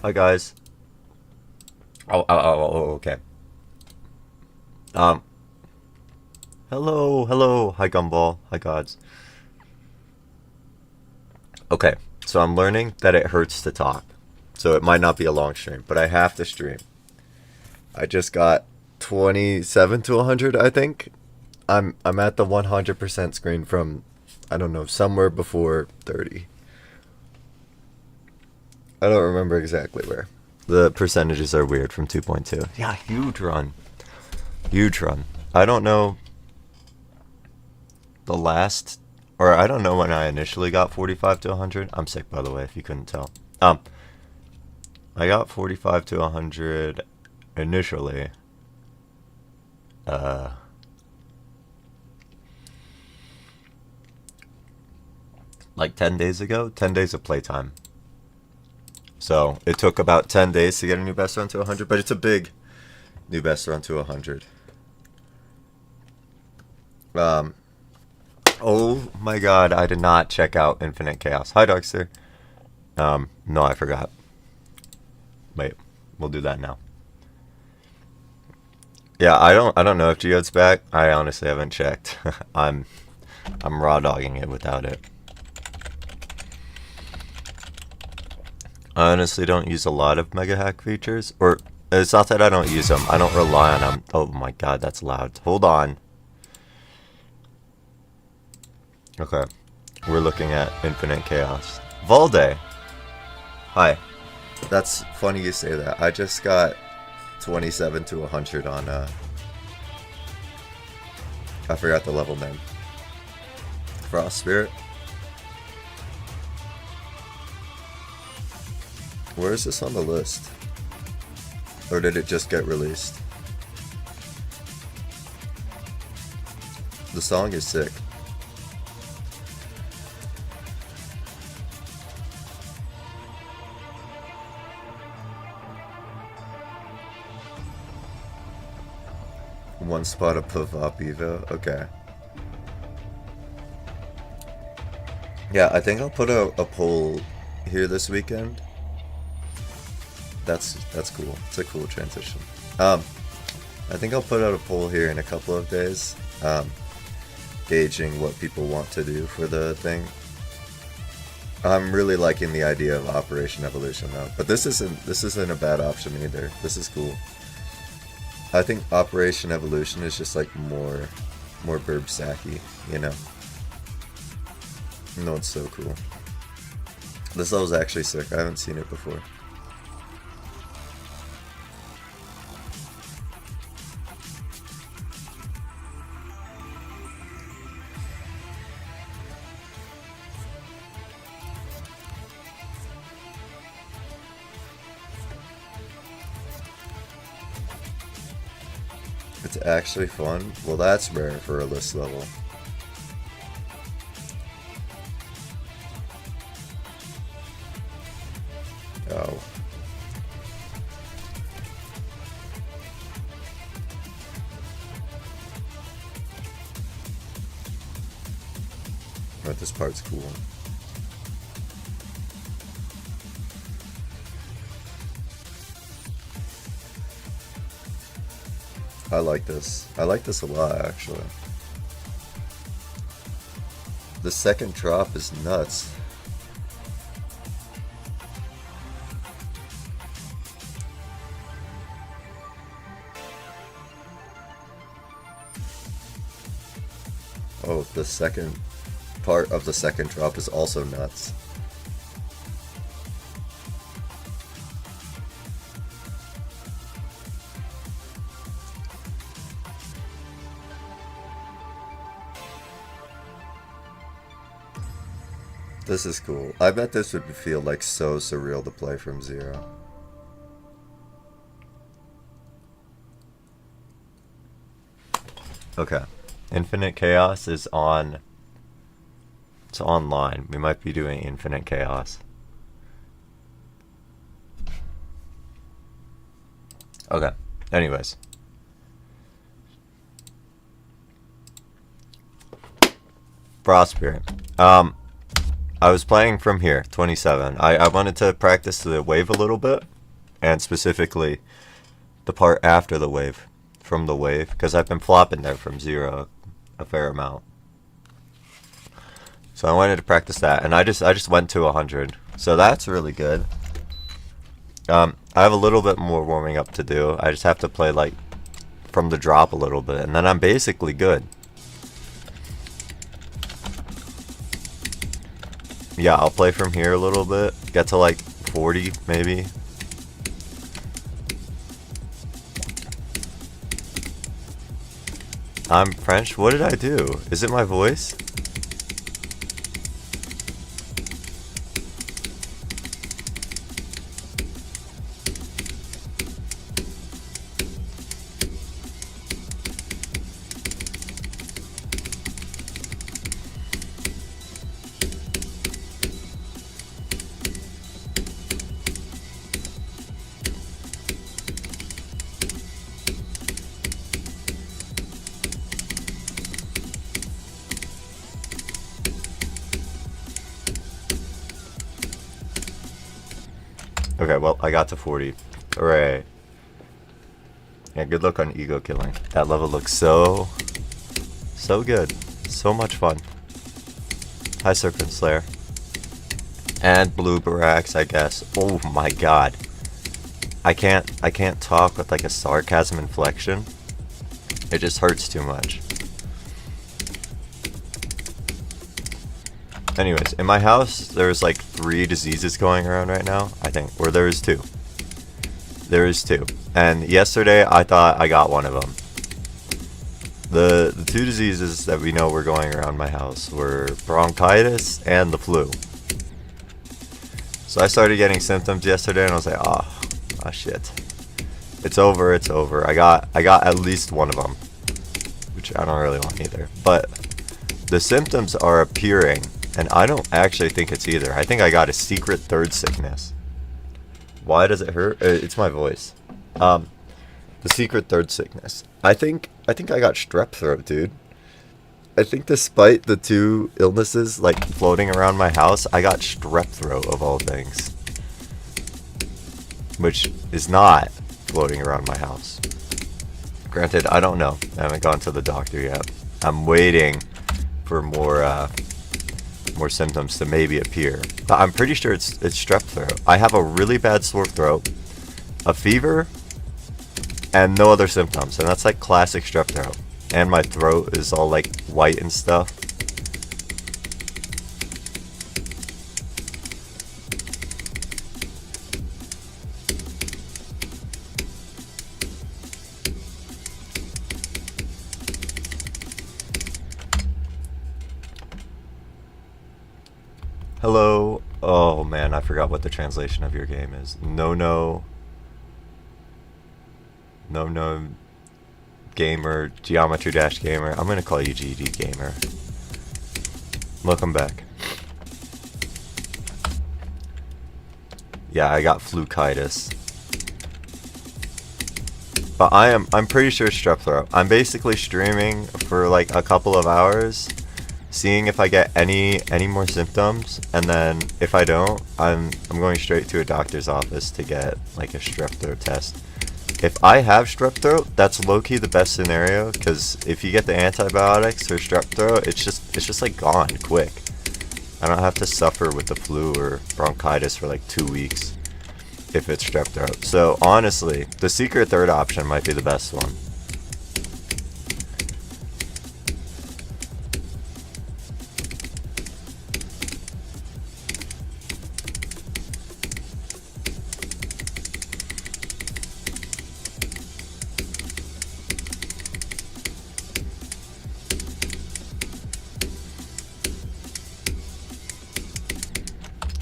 Hi guys. Oh, okay. Um, hello. Hi Gumball. Hi gods. Okay, so I'm learning that it hurts to talk. So it might not be a long stream, but I have to stream. I just got 27 to 100, I think. I'm at the 100% screen from, I don't know, somewhere before 30. I don't remember exactly where. The percentages are weird from 2.2. Yeah, huge run. Huge run. I don't know the last, or I don't know when I initially got 45 to 100. I'm sick, by the way, if you couldn't tell. I got 45 to 100 initially. Like 10 days ago. 10 days of playtime. So it took about 10 days to get a new best run to 100, but it's a big new best run to 100. Oh my god, I did not check out Infinite Chaos. Hi, Darkster. No, I forgot. Wait, we'll do that now. Yeah, I don't know if Geode's back. I honestly haven't checked. I'm raw dogging it without it. I honestly don't use a lot of mega hack features, or it's not that I don't use them. I don't rely on them. Oh my god, that's loud. Hold on. Okay, we're looking at Infinite Chaos. Valde. Hi. That's funny you say that. I just got 27 to 100 on I forgot the level name. Frost Spirit. Where is this on the list? Or did it just get released? The song is sick. One spot of Pavop Evo. Okay. Yeah, I think I'll put a poll here this weekend. That's cool. It's a cool transition. I think I'll put out a poll here in a couple of days, gauging what people want to do for the thing. I'm really liking the idea of Operation Evolution though, but this isn't a bad option either. This is cool. I think Operation Evolution is just like more burb sacky, you know. No, it's so cool. This level's actually sick. I haven't seen it before. It's actually fun. Well, that's rare for a list level. Oh. But this part's cool. I like this. I like this a lot, actually. The second drop is nuts. Oh, the second part of the second drop is also nuts. This is cool. I bet this would feel like so surreal to play from zero. Okay. Infinite Chaos is on. It's online. We might be doing Infinite Chaos. Okay. Anyways. Frost Spirit. I was playing from here, 27. I wanted to practice the wave a little bit. and specifically the part after the wave, from the wave, because I've been flopping there from 0 a fair amount. So I wanted to practice that, and I just went to 100, so that's really good. I have a little bit more warming up to do. I just have to play like from the drop a little bit, and then I'm basically good. Yeah, I'll play from here a little bit, get to like 40 maybe. I'm French? What did I do? Is it my voice? Okay, well, I got to 40. Hooray. Yeah, good luck on ego killing. That level looks so good. So much fun. Hi, Serpent Slayer. And Blue Barax, I guess. Oh my god. I can't talk with like a sarcasm inflection. It just hurts too much. Anyways, in my house, there's like 3 diseases going around right now, I think. Or there is 2. There is 2. And yesterday, I thought I got one of them. The 2 diseases that we know were going around my house were bronchitis and the flu. So I started getting symptoms yesterday, and I was like, oh shit. It's over, it's over. I got at least one of them, which I don't really want either. But the symptoms are appearing, and I don't actually think it's either. I think I got a secret third sickness. Why does it hurt? It's my voice. The secret third sickness. I think I got strep throat, dude. I think despite the 2 illnesses like floating around my house, I got strep throat of all things. Which is not floating around my house. Granted, I don't know. I haven't gone to the doctor yet. I'm waiting for more symptoms to maybe appear. But I'm pretty sure it's strep throat. I have a really bad sore throat, a fever, and no other symptoms. And that's like classic strep throat. And my throat is all like white and stuff. Hello. Oh man, I forgot what the translation of your game is. No gamer, geometry dash gamer. I'm gonna call you GD gamer. Welcome back. Yeah, I got flukitis. But I'm pretty sure it's strep throat. I'm basically streaming for like a couple of hours, seeing if I get any more symptoms, and then if I don't, I'm going straight to a doctor's office to get like a strep throat test. If I have strep throat, that's low-key the best scenario, because if you get the antibiotics for strep throat, it's just like gone quick. I don't have to suffer with the flu or bronchitis for like 2 weeks if it's strep throat. So honestly, the secret third option might be the best one.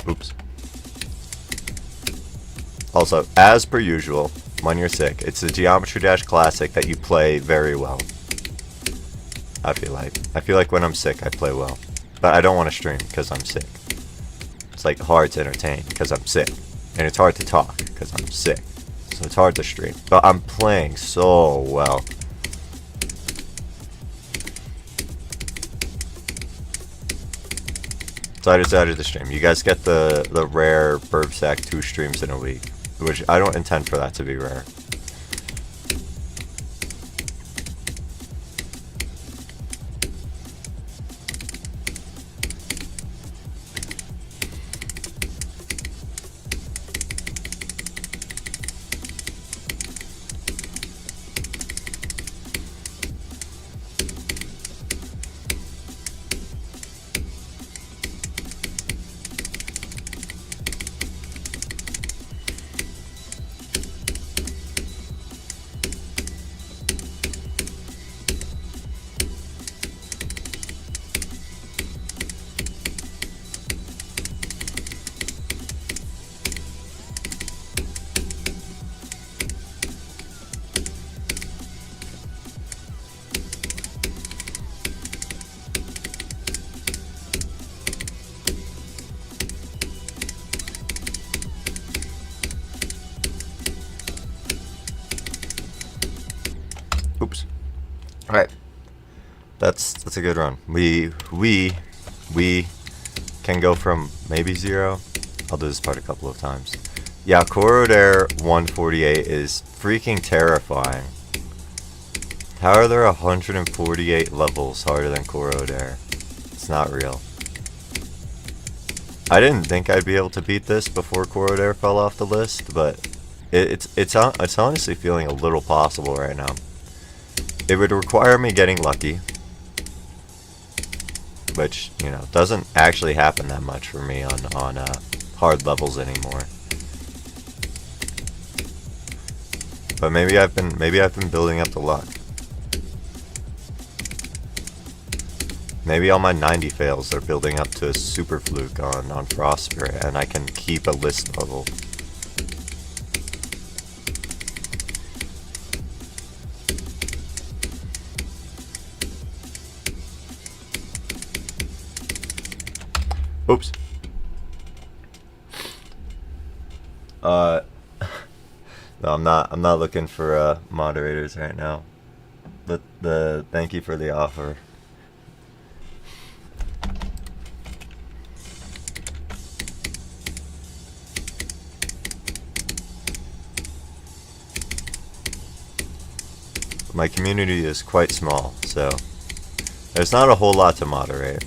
Oops. Also, as per usual, when you're sick, it's a Geometry Dash classic that you play very well. I feel like when I'm sick, I play well. But I don't want to stream because I'm sick. It's like hard to entertain because I'm sick. And it's hard to talk because I'm sick. So it's hard to stream. But I'm playing so well. So I decided to stream. You guys get the rare Burb Sack 2 streams in a week. which I don't intend for that to be rare. Oops. All right. That's a good run. We can go from maybe 0. I'll do this part a couple of times. Yeah, Corrodair 148 is freaking terrifying. How are there 148 levels harder than Corrodair? It's not real. I didn't think I'd be able to beat this before Corrodair fell off the list, but it's honestly feeling a little possible right now. It would require me getting lucky, which, you know, doesn't actually happen that much for me on hard levels anymore. But maybe I've been building up the luck. Maybe all my 90 fails are building up to a super fluke on Frost Spirit, and I can keep a list level. Oops. No, I'm not looking for moderators right now. But thank you for the offer. My community is quite small, so there's not a whole lot to moderate.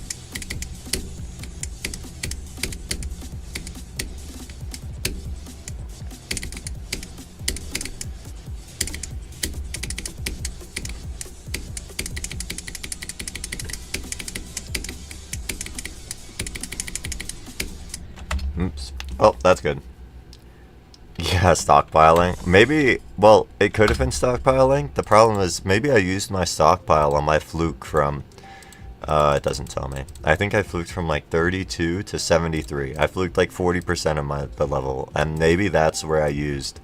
Oops. Oh, that's good. Yeah, stockpiling. Maybe, well, it could have been stockpiling. The problem is maybe I used my stockpile on my fluke from, it doesn't tell me. I think I fluked from like 32 to 73. I fluked like 40% of the level, and maybe that's where I used,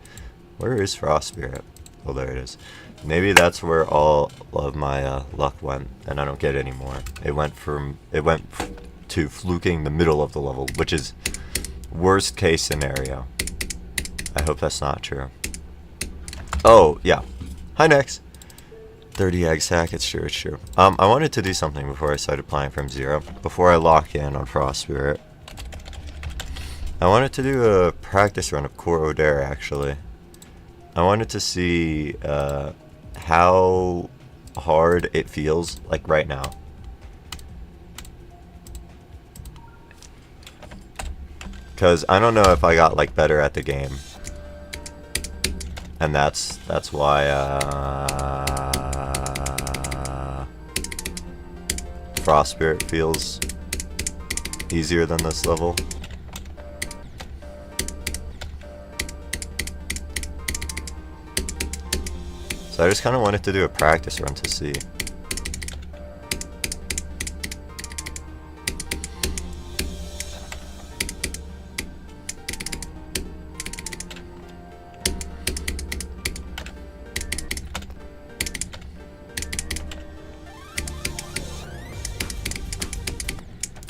where is Frost Spirit? Oh, there it is. Maybe that's where all of my luck went, and I don't get any more. It went to fluking the middle of the level, which is worst case scenario. I hope that's not true. Oh, yeah. Hi, Nex. 30 egg sack, it's true, it's true. I wanted to do something before I started playing from 0. Before I lock in on Frost Spirit. I wanted to do a practice run of Corrodair, actually. I wanted to see how hard it feels, like right now. Because I don't know if I got like better at the game. And that's why Frost Spirit feels easier than this level. So I just kind of wanted to do a practice run to see.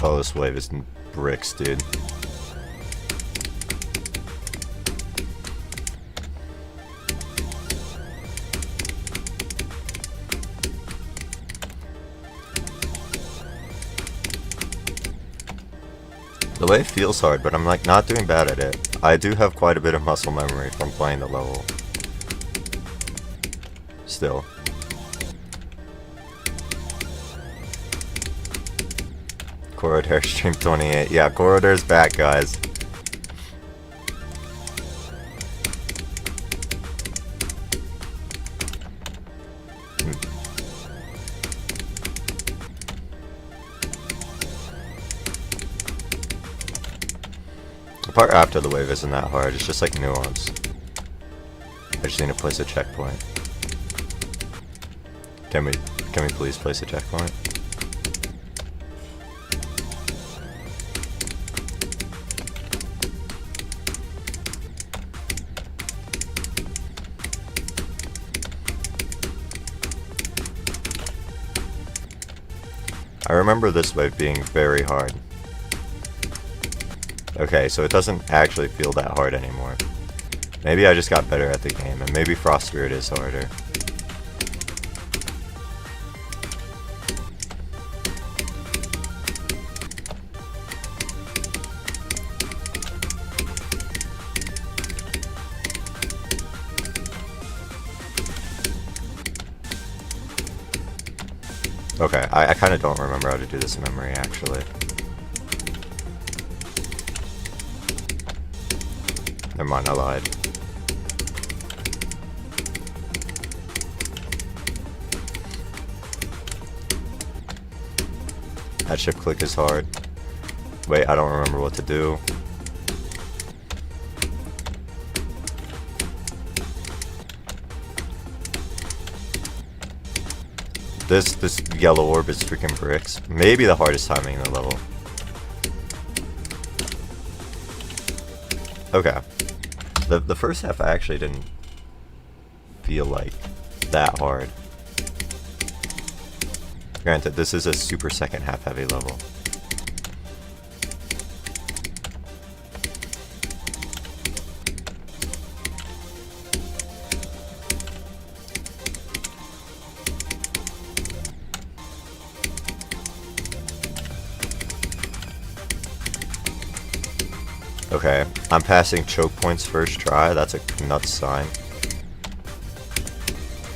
Oh, this wave is bricks, dude. The wave feels hard, but I'm like not doing bad at it. I do have quite a bit of muscle memory from playing the level. Still. Corridor stream 28. Yeah, Corridor's back, guys. The part after the wave isn't that hard, it's just like nuance. I just need to place a checkpoint. Can we please place a checkpoint? I remember this wave being very hard. Okay, so it doesn't actually feel that hard anymore. Maybe I just got better at the game, and maybe Frost Spirit is harder. Okay, I kind of don't remember how to do this in memory, actually. Never mind, I lied. That shift click is hard. Wait, I don't remember what to do. This yellow orb is freaking bricks. Maybe the hardest timing in the level. Okay. The first half I actually didn't feel like that hard. Granted, this is a super second half heavy level. Okay, I'm passing choke points first try. That's a nuts sign.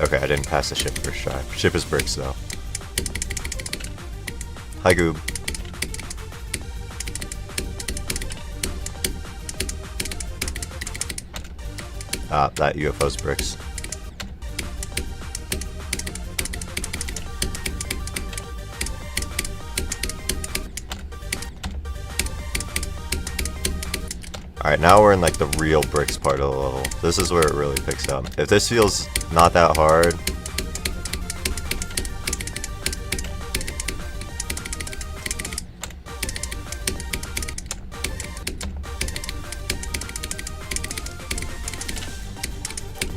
Okay, I didn't pass the ship first try. Ship is bricks though. Hi, Goob. Ah, that UFO's bricks. Alright, now we're in like the real bricks part of the level. This is where it really picks up. If this feels not that hard,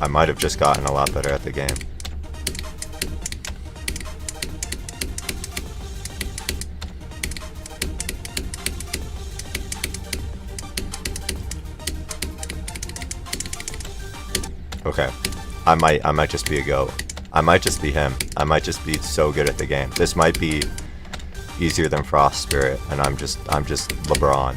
I might have just gotten a lot better at the game. Okay, I might just be a goat. I might just be him. I might just be so good at the game. This might be easier than Frost Spirit, and I'm just LeBron.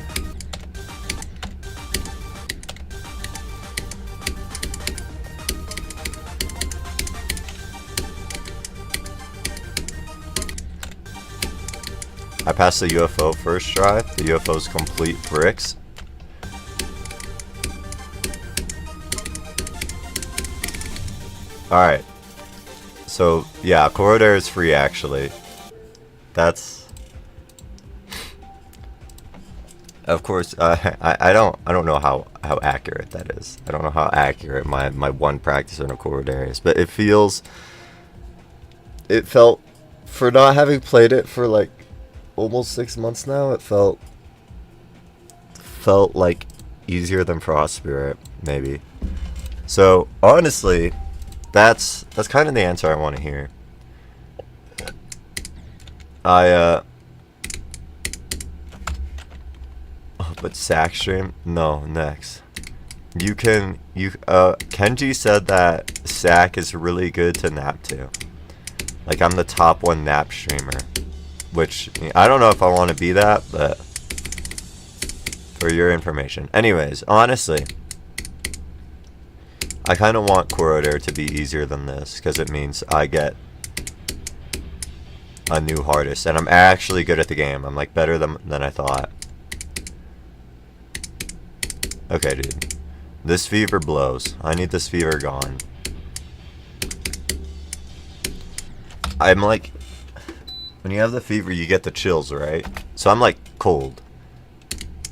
I passed the UFO first try. The UFO's complete bricks. Alright, so yeah, Corridor is free actually. That's, of course, I don't know how accurate that is. I don't know how accurate my one practice in a Corridor is, but it felt, for not having played it for like almost 6 months now, it felt like easier than Frost Spirit, maybe. So honestly, that's kind of the answer I want to hear. Oh, but Sack stream? No, next. Kenji said that Sack is really good to nap to. Like, I'm the top 1 nap streamer. Which, I don't know if I want to be that, but For your information. Anyways, honestly, I kind of want Corridor to be easier than this, because it means I get a new hardest, and I'm actually good at the game. I'm like better than I thought. Okay, dude. This fever blows. I need this fever gone. I'm like, when you have the fever, you get the chills, right? So I'm like cold.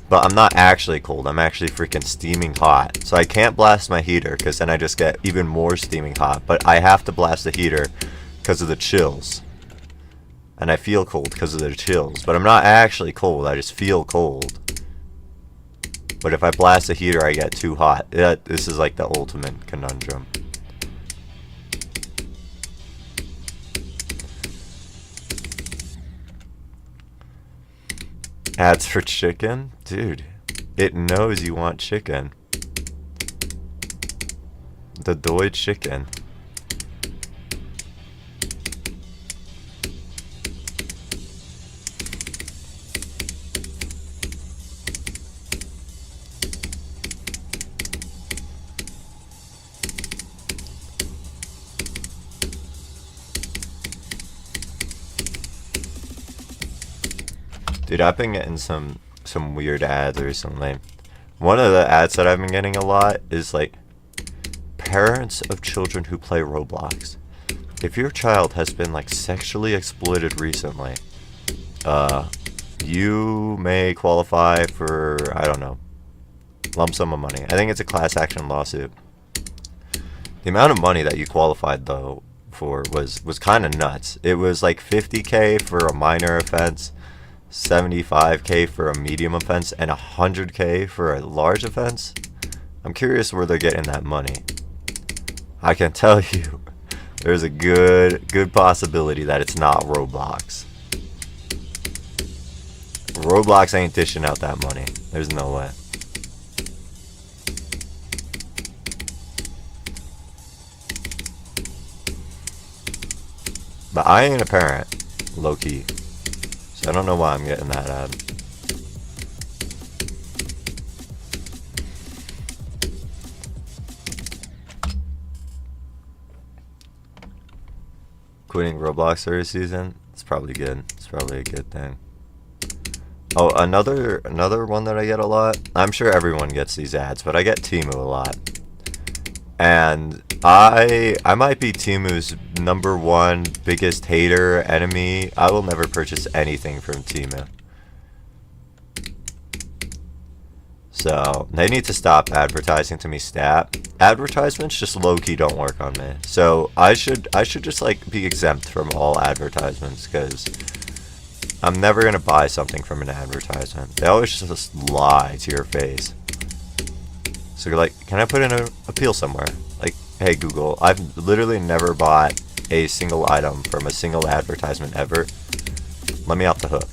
But I'm not actually cold. I'm actually freaking steaming hot. So I can't blast my heater, because then I just get even more steaming hot. But I have to blast the heater because of the chills. And I feel cold because of the chills. But I'm not actually cold. I just feel cold. But if I blast the heater, I get too hot. This is like the ultimate conundrum. Ads for chicken? Dude, it knows you want chicken. The Doi chicken. Dude, I've been getting some weird ads recently. One of the ads that I've been getting a lot is like, parents of children who play Roblox. If your child has been like sexually exploited recently, you may qualify for, I don't know, lump sum of money. I think it's a class action lawsuit. The amount of money that you qualified though for was kind of nuts. It was like 50K for a minor offense, 75K for a medium offense, and 100K for a large offense. I'm curious where they're getting that money. I can tell you, there's a good possibility that it's not Roblox. Roblox ain't dishing out that money. There's no way. But I ain't a parent, low key. So I don't know why I'm getting that ad. Quitting Roblox for a season? It's probably good. It's probably a good thing. Oh, another one that I get a lot. I'm sure everyone gets these ads, but I get Temu a lot. And I might be Temu's #1 biggest hater, enemy. I will never purchase anything from Temu. So they need to stop advertising to me stat. Advertisements just low-key don't work on me. So I should just like be exempt from all advertisements, because I'm never gonna buy something from an advertisement. They always just lie to your face. So you're like, can I put in an appeal somewhere? Like, hey Google, I've literally never bought a single item from a single advertisement ever. Let me off the hook.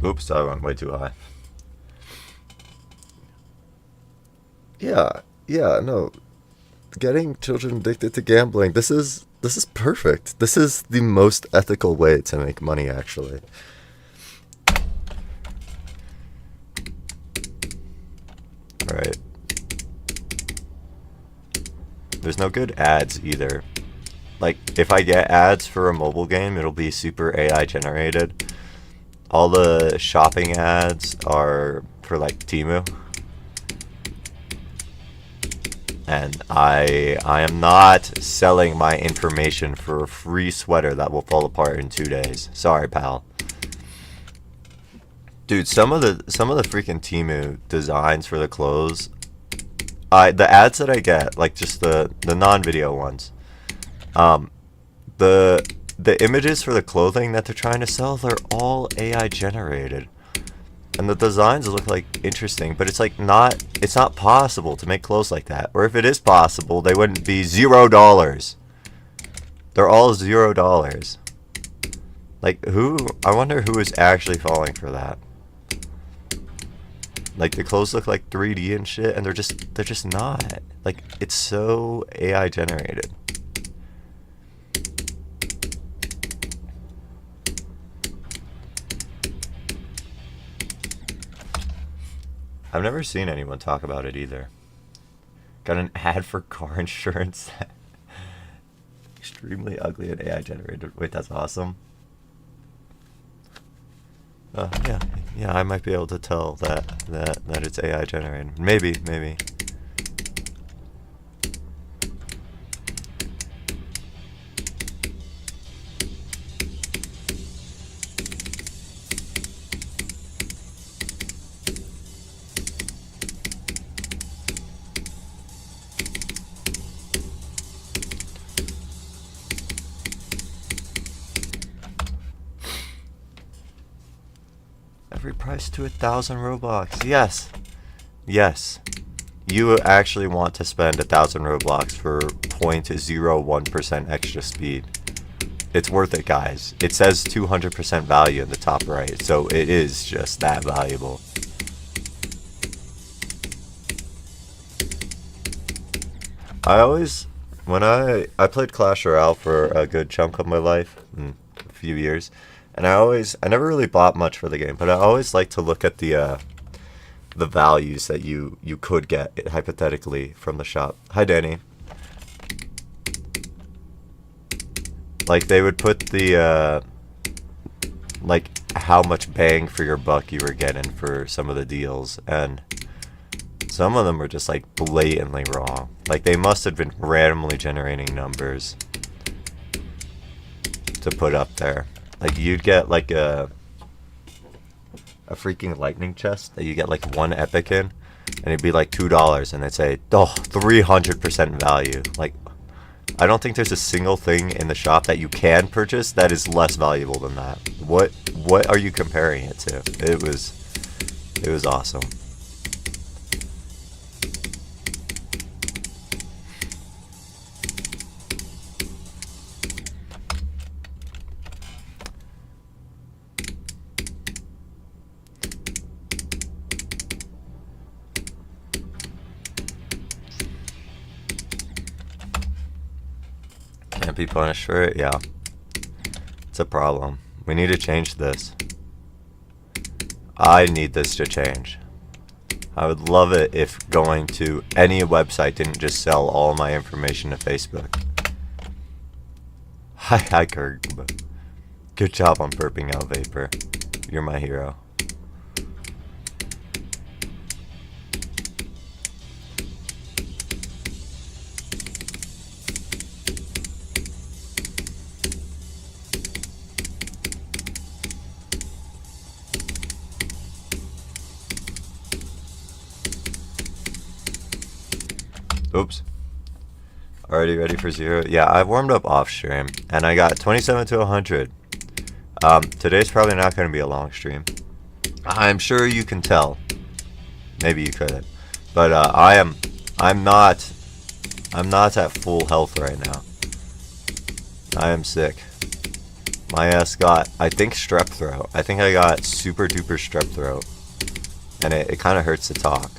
Oops, I went way too high. Yeah, no. Getting children addicted to gambling, this is perfect. This is the most ethical way to make money, actually. Alright. There's no good ads either. Like, if I get ads for a mobile game, it'll be super AI generated. All the shopping ads are for like Temu. And I am not selling my information for a free sweater that will fall apart in 2 days. Sorry, pal. Dude, some of the freaking Temu designs for the clothes, the ads that I get, like just the non-video ones, the images for the clothing that they're trying to sell, they're all AI generated. And the designs look like interesting, but it's like it's not possible to make clothes like that. Or if it is possible, they wouldn't be $0. They're all $0. Like, I wonder who is actually falling for that. Like the clothes look like 3D and shit, and they're just not. Like it's so AI generated. I've never seen anyone talk about it either. Got an ad for car insurance. Extremely ugly and AI generated. Wait, that's awesome. Yeah, I might be able to tell that it's AI generated. Maybe. Every price to 1,000 Robux. Yes. You actually want to spend 1,000 Robux for 0.01% extra speed. It's worth it, guys. It says 200% value in the top right, so it is just that valuable. When I played Clash Royale for a good chunk of my life, a few years, and I never really bought much for the game, but I always like to look at the values that you could get hypothetically from the shop. Hi, Danny. Like they would put the like how much bang for your buck you were getting for some of the deals, and some of them were just like blatantly wrong. Like they must have been randomly generating numbers to put up there. Like you'd get like a freaking lightning chest that you get like one epic in, and it'd be like $2, and they'd say, oh, 300% value. Like, I don't think there's a single thing in the shop that you can purchase that is less valuable than that. What are you comparing it to? It was awesome. Can't be punished for it? Yeah. It's a problem. We need to change this. I need this to change. I would love it if going to any website didn't just sell all my information to Facebook. Hi, Kirk. Good job on burping out vapor. You're my hero. Oops. Already ready for 0? Yeah, I warmed up off stream, and I got 27 to 100. Today's probably not going to be a long stream. I'm sure you can tell. Maybe you couldn't. But I'm not at full health right now. I am sick. My ass got, I think, strep throat. I think I got super duper strep throat. And it kind of hurts to talk.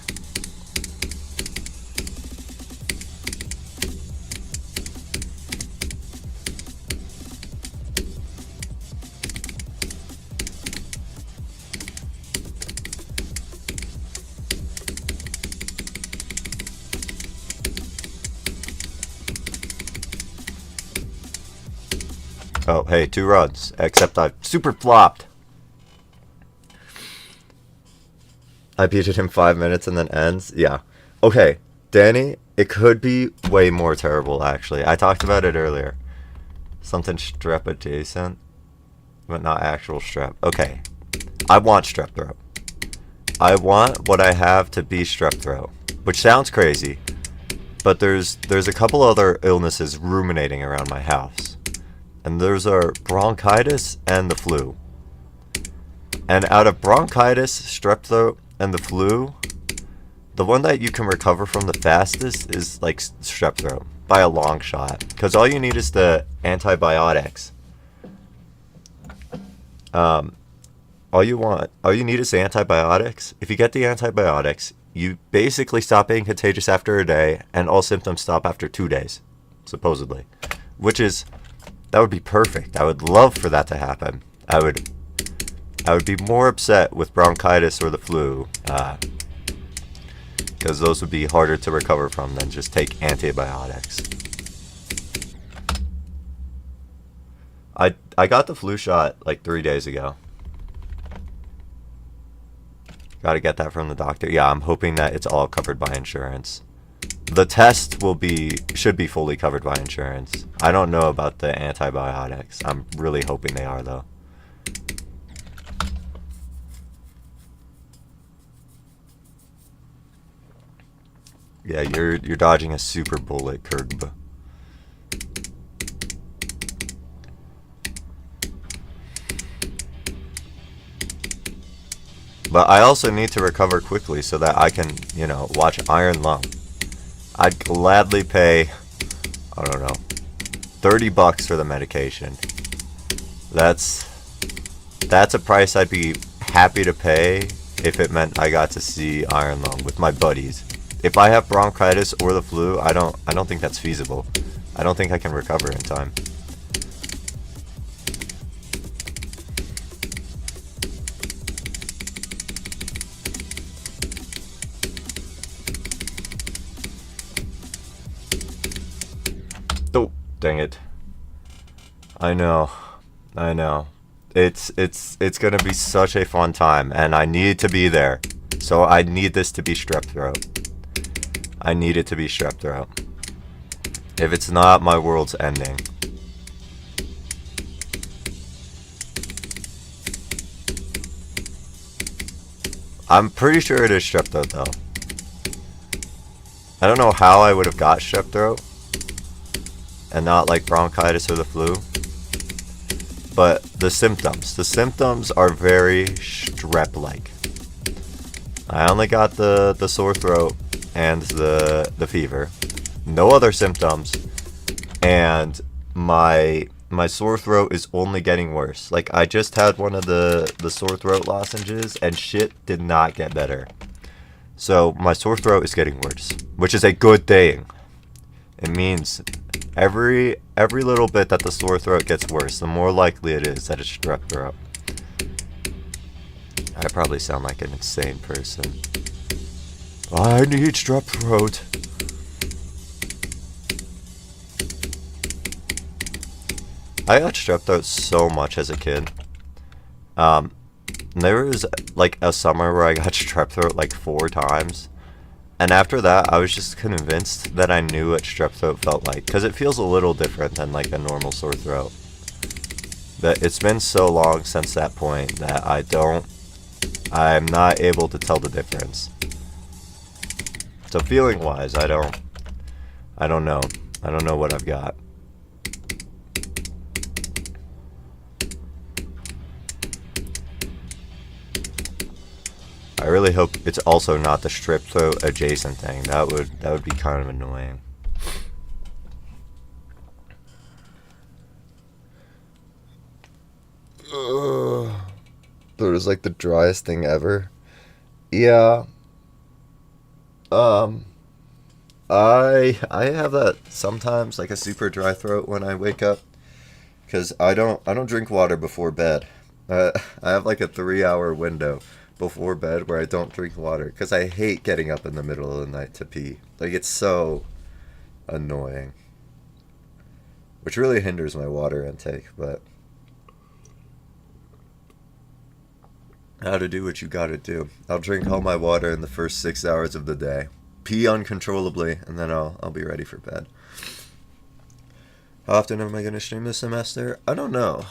Oh, hey, 2 runs. Except I super flopped. I beat it in 5 minutes and then ends? Yeah. Okay, Danny, it could be way more terrible, actually. I talked about it earlier. Something strep adjacent, but not actual strep. Okay, I want strep throat. I want what I have to be strep throat, which sounds crazy, but there's a couple other illnesses ruminating around my house. And those are bronchitis and the flu. And out of bronchitis, strep throat, and the flu, the one that you can recover from the fastest is like strep throat by a long shot. Because all you need is the antibiotics. all you need is the antibiotics. If you get the antibiotics, you basically stop being contagious after a day, and all symptoms stop after 2 days, supposedly. Which is, that would be perfect. I would love for that to happen. I would be more upset with bronchitis or the flu, because those would be harder to recover from than just take antibiotics. I got the flu shot like 3 days ago. Gotta get that from the doctor. Yeah, I'm hoping that it's all covered by insurance. The test should be fully covered by insurance. I don't know about the antibiotics. I'm really hoping they are, though. Yeah, you're dodging a super bullet, Kurgba. But I also need to recover quickly so that I can, watch Iron Lung. I'd gladly pay, I don't know, $30 for the medication. That's a price I'd be happy to pay if it meant I got to see Iron Lung with my buddies. If I have bronchitis or the flu, I don't think that's feasible. I don't think I can recover in time. Oh, dang it. I know. It's gonna be such a fun time, and I need to be there. So I need this to be strep throat. I need it to be strep throat. If it's not, my world's ending. I'm pretty sure it is strep throat, though. I don't know how I would have got strep throat and not like bronchitis or the flu. But the symptoms are very strep-like. I only got the sore throat and the fever. No other symptoms. And my sore throat is only getting worse. Like, I just had one of the sore throat lozenges and shit did not get better. So my sore throat is getting worse, which is a good thing. It means every little bit that the sore throat gets worse, the more likely it is that it's strep throat. I probably sound like an insane person. I need strep throat. I got strep throat so much as a kid. There was like a summer where I got strep throat like 4 times. And after that, I was just convinced that I knew what strep throat felt like. Because it feels a little different than like a normal sore throat. But it's been so long since that point that I'm not able to tell the difference. So feeling wise, I don't know. I don't know what I've got. I really hope it's also not the strep throat adjacent thing. That would be kind of annoying. Throat is like the driest thing ever. Yeah. I have that sometimes, like a super dry throat when I wake up, because I don't drink water before bed. I have like a 3-hour window before bed where I don't drink water because I hate getting up in the middle of the night to pee. Like, it's so annoying, which really hinders my water intake. But how to do what you gotta do. I'll drink all my water in the first 6 hours of the day, pee uncontrollably, and then I'll be ready for bed. How often am I gonna stream this semester? I don't know.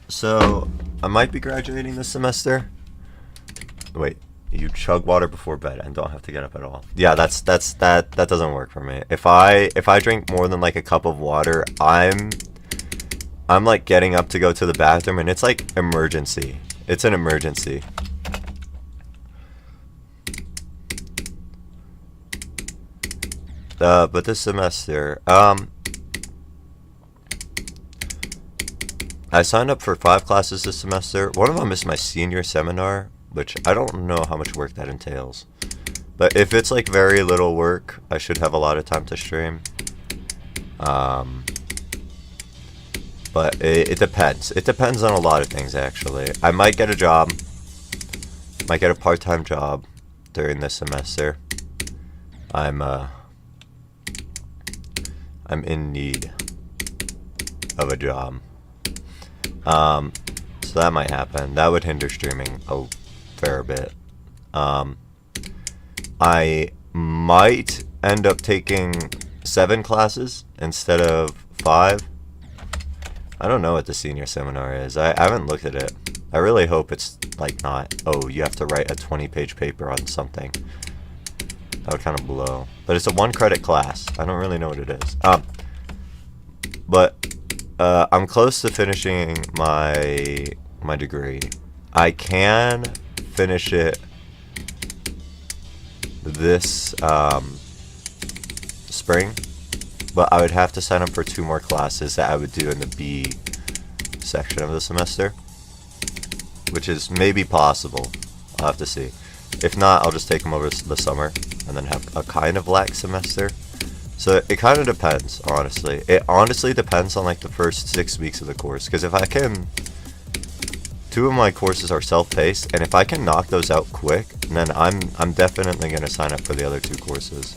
So I might be graduating this semester. Wait, you chug water before bed and don't have to get up at all. Yeah, that doesn't work for me. If I drink more than like a cup of water, I'm like getting up to go to the bathroom, and it's like emergency. It's an emergency. But this semester, I signed up for 5 classes this semester. One of them is my senior seminar, which I don't know how much work that entails. But if it's like very little work, I should have a lot of time to stream. But it depends. It depends on a lot of things, actually. I might get a job. Might get a part-time job during this semester. I'm in need of a job. So that might happen. That would hinder streaming a fair bit. I might end up taking 7 classes instead of 5. I don't know what the senior seminar is. I haven't looked at it. I really hope it's like not, oh, you have to write a 20-page paper on something. That would kind of blow. But it's a 1-credit class. I don't really know what it is. But I'm close to finishing my degree. I can finish it this spring, but I would have to sign up for 2 more classes that I would do in the B section of the semester, which is maybe possible. I'll have to see. If not, I'll just take them over the summer and then have a kind of lax semester. So it kind of depends, honestly. It honestly depends on like the first 6 weeks of the course, because if I can, 2 of my courses are self-paced, and if I can knock those out quick, then I'm definitely going to sign up for the other 2 courses.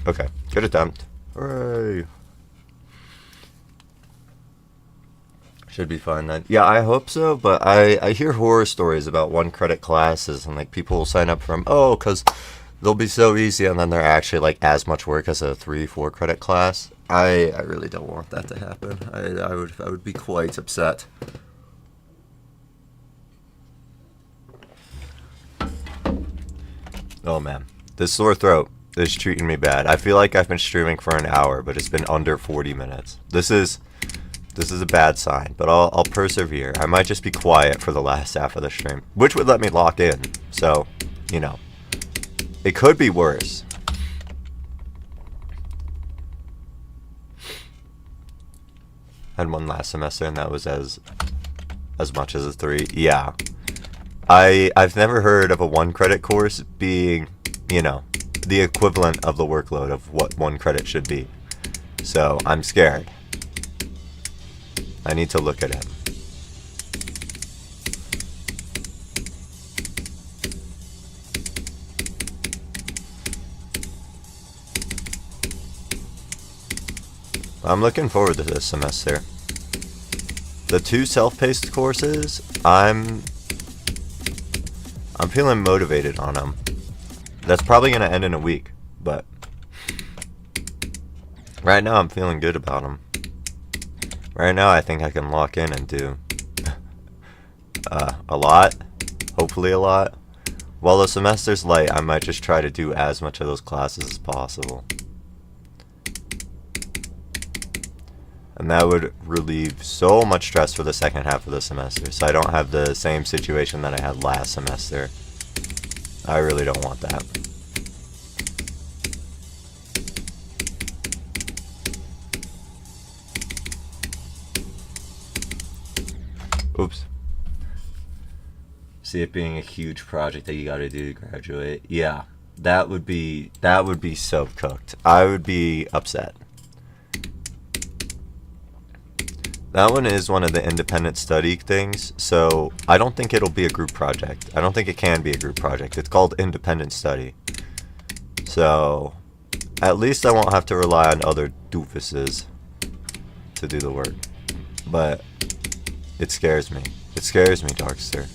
Okay, good attempt. Hooray! Should be fine then. Yeah, I hope so, but I hear horror stories about 1-credit classes, and like people will sign up for them, oh, because they'll be so easy, and then they're actually like as much work as a 3-4 credit class. I really don't want that to happen. I would be quite upset. Oh man, this sore throat is treating me bad. I feel like I've been streaming for an hour, but it's been under 40 minutes. This is a bad sign, but I'll persevere. I might just be quiet for the last half of the stream, which would let me lock in. So, you know, it could be worse. I had 1 last semester, and that was as much as a 3. Yeah, I've never heard of a 1-credit course being, you know, the equivalent of the workload of what 1 credit should be. So I'm scared. I need to look at it. I'm looking forward to this semester. The 2 self-paced courses, I'm feeling motivated on them. That's probably going to end in a week, but right now I'm feeling good about them. Right now I think I can lock in and do a lot, hopefully a lot. While the semester's light, I might just try to do as much of those classes as possible. And that would relieve so much stress for the second half of the semester, so I don't have the same situation that I had last semester. I really don't want that. Oops. See it being a huge project that you gotta do to graduate. Yeah, that would be so cooked. I would be upset. That one is one of the independent study things, so I don't think it'll be a group project. I don't think it can be a group project. It's called independent study. So, at least I won't have to rely on other doofuses to do the work. But, it scares me. It scares me, Darkster.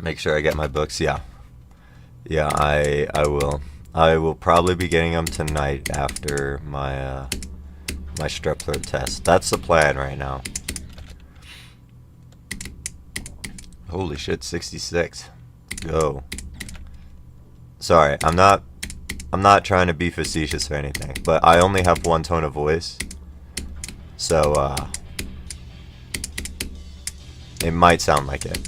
Make sure I get my books. Yeah, I will. I will probably be getting them tonight after my my strep throat test. That's the plan right now. Holy shit, 66. Go. Sorry, I'm not trying to be facetious or anything, but I only have one tone of voice. So it might sound like it.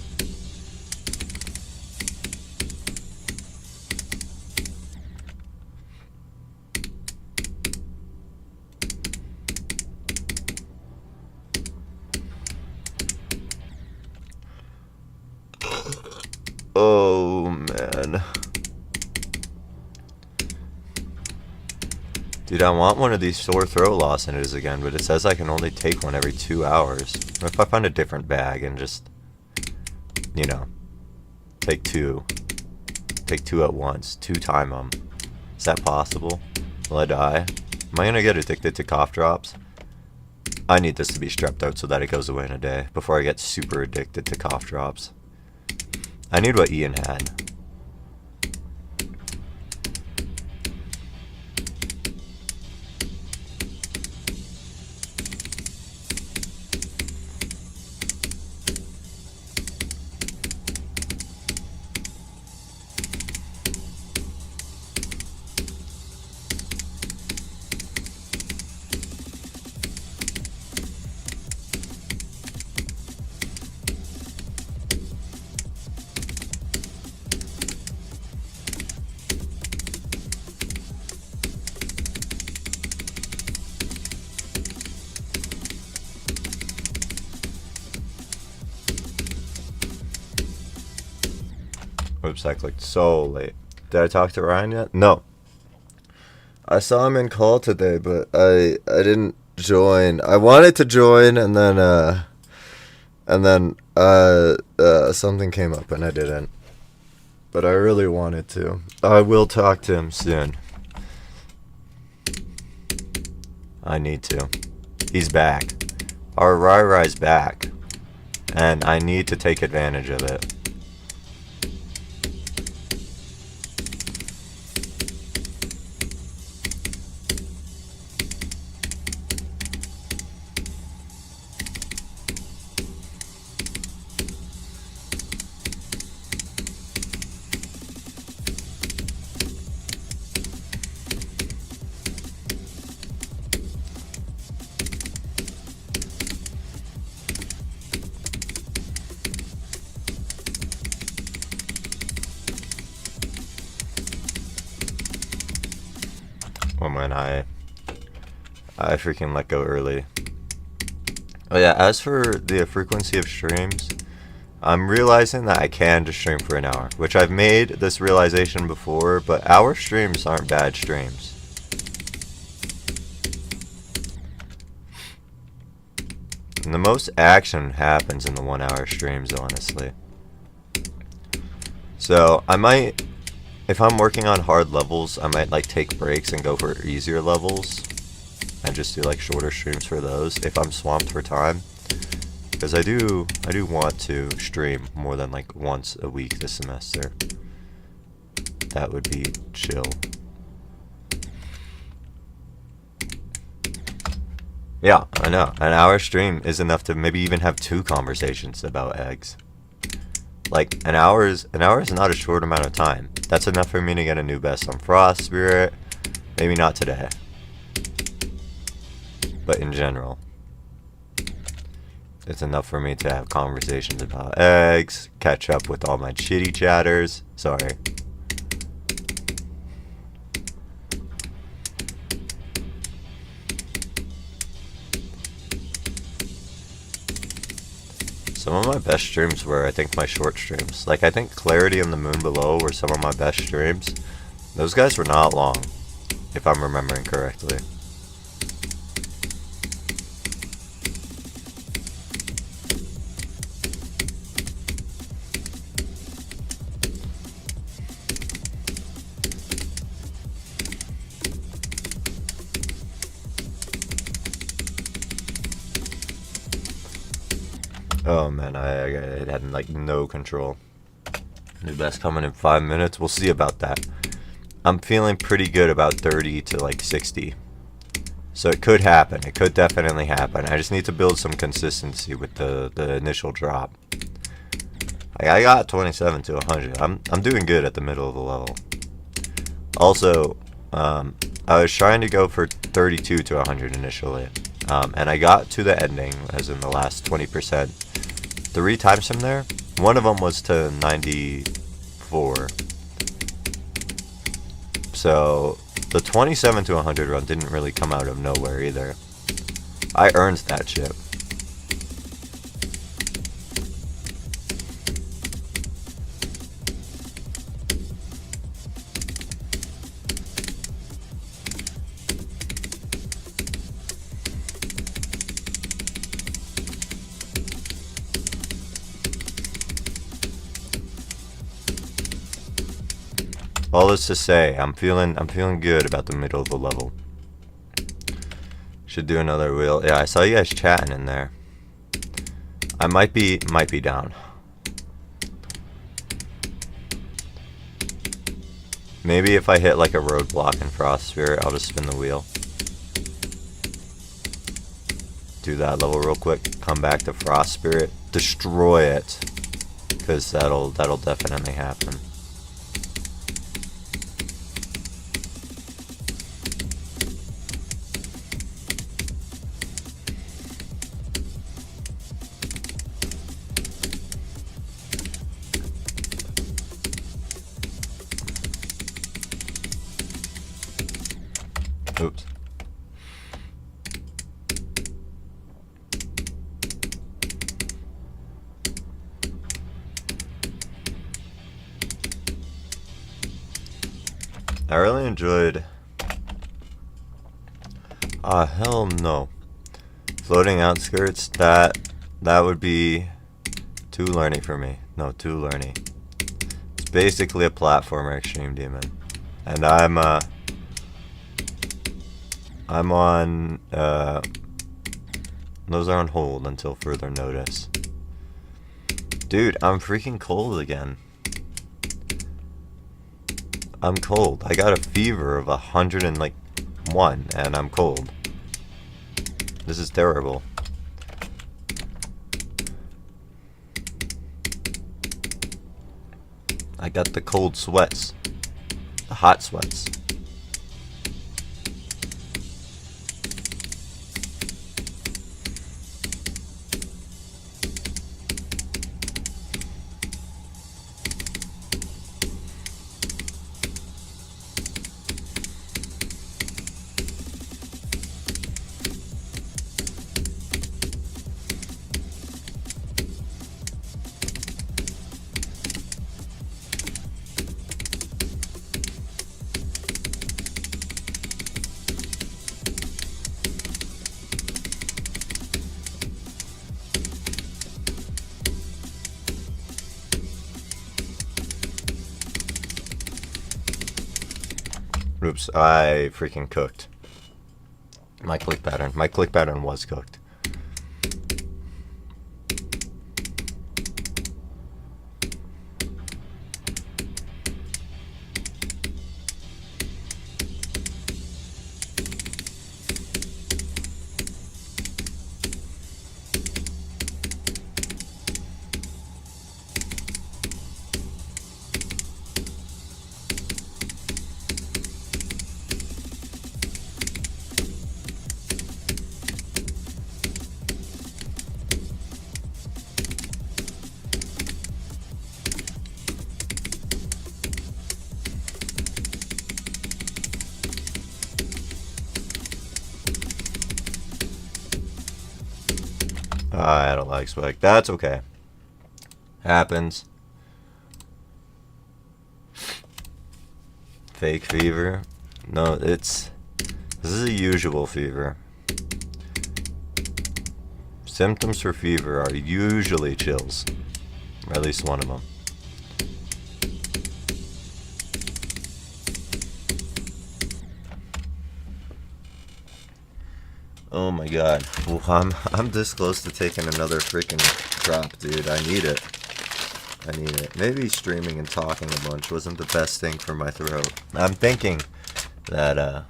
Oh man. Dude, I want one of these sore throat lozenges again, but it says I can only take one every 2 hours. What if I find a different bag and just, you know, take two at once, time them? Is that possible? Will I die? Am I gonna get addicted to cough drops? I need this to be strepped out so that it goes away in a day before I get super addicted to cough drops. I need what Ian had. Oops, I clicked so late. Did I talk to Ryan yet? No. I saw him in call today, but I didn't join. I wanted to join, and then something came up and I didn't. But I really wanted to. I will talk to him soon. I need to. He's back. Our Rai-Rai's back. And I need to take advantage of it. Oh man, I freaking let go early. Oh yeah, as for the frequency of streams, I'm realizing that I can just stream for an hour, which I've made this realization before, but hour streams aren't bad streams. And the most action happens in the 1 hour streams, honestly. So I might, if I'm working on hard levels, I might like take breaks and go for easier levels and just do like shorter streams for those if I'm swamped for time, because I do want to stream more than like once a week this semester. That would be chill. Yeah, I know. An hour stream is enough to maybe even have 2 conversations about eggs. Like an hour is not a short amount of time. That's enough for me to get a new best on Frost Spirit. Maybe not today, but in general, it's enough for me to have conversations about eggs, catch up with all my chitty chatters. Sorry. Some of my best streams were, I think, my short streams. Like, I think Clarity and the Moon Below were some of my best streams. Those guys were not long, if I'm remembering correctly. Oh man, I had like no control. New best coming in 5 minutes. We'll see about that. I'm feeling pretty good about 30 to like 60. So it could happen. It could definitely happen. I just need to build some consistency with the initial drop. I got 27 to 100. I'm doing good at the middle of the level. Also, I was trying to go for 32 to 100 initially, and I got to the ending, as in the last 20%, 3 times from there. One of them was to 94. So the 27 to 100 run didn't really come out of nowhere either. I earned that shit. All this to say, I'm feeling good about the middle of the level. Should do another wheel. Yeah, I saw you guys chatting in there. I might be down. Maybe if I hit like a roadblock in Frost Spirit, I'll just spin the wheel. Do that level real quick. Come back to Frost Spirit. Destroy it. Because that'll definitely happen. Oops. I really enjoyed... hell no. Floating Outskirts, that would be too learny for me. No, too learny. It's basically a platformer Extreme Demon. And I'm on, those are on hold until further notice. Dude, I'm freaking cold again. I'm cold. I got a fever of 101 and I'm cold. This is terrible. I got the cold sweats. The hot sweats. Oops, I freaking cooked. My click pattern was cooked. I don't like spike. That's okay. Happens. Fake fever. No, this is a usual fever. Symptoms for fever are usually chills. Or at least one of them. Oh my god. Well, I'm this close to taking another freaking drop, dude. I need it. I need it. Maybe streaming and talking a bunch wasn't the best thing for my throat. I'm thinking that I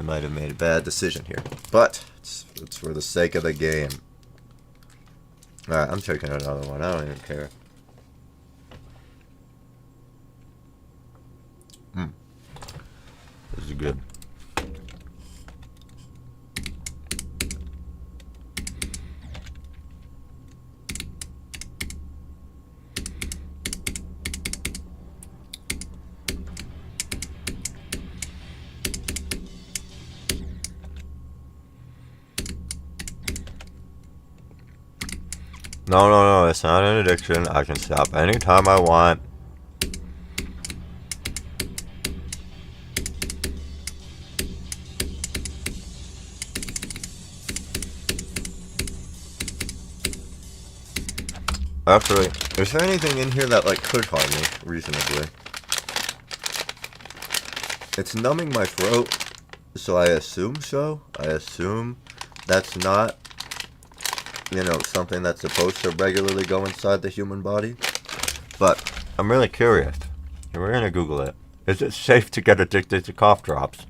might have made a bad decision here, but it's for the sake of the game. Alright, I'm taking another one. I don't even care. This is good. No, it's not an addiction. I can stop anytime I want. Actually, is there anything in here that, like, could harm me reasonably? It's numbing my throat, so I assume so. I assume that's not, you know, something that's supposed to regularly go inside the human body. But I'm really curious. We're gonna Google it. Is it safe to get addicted to cough drops?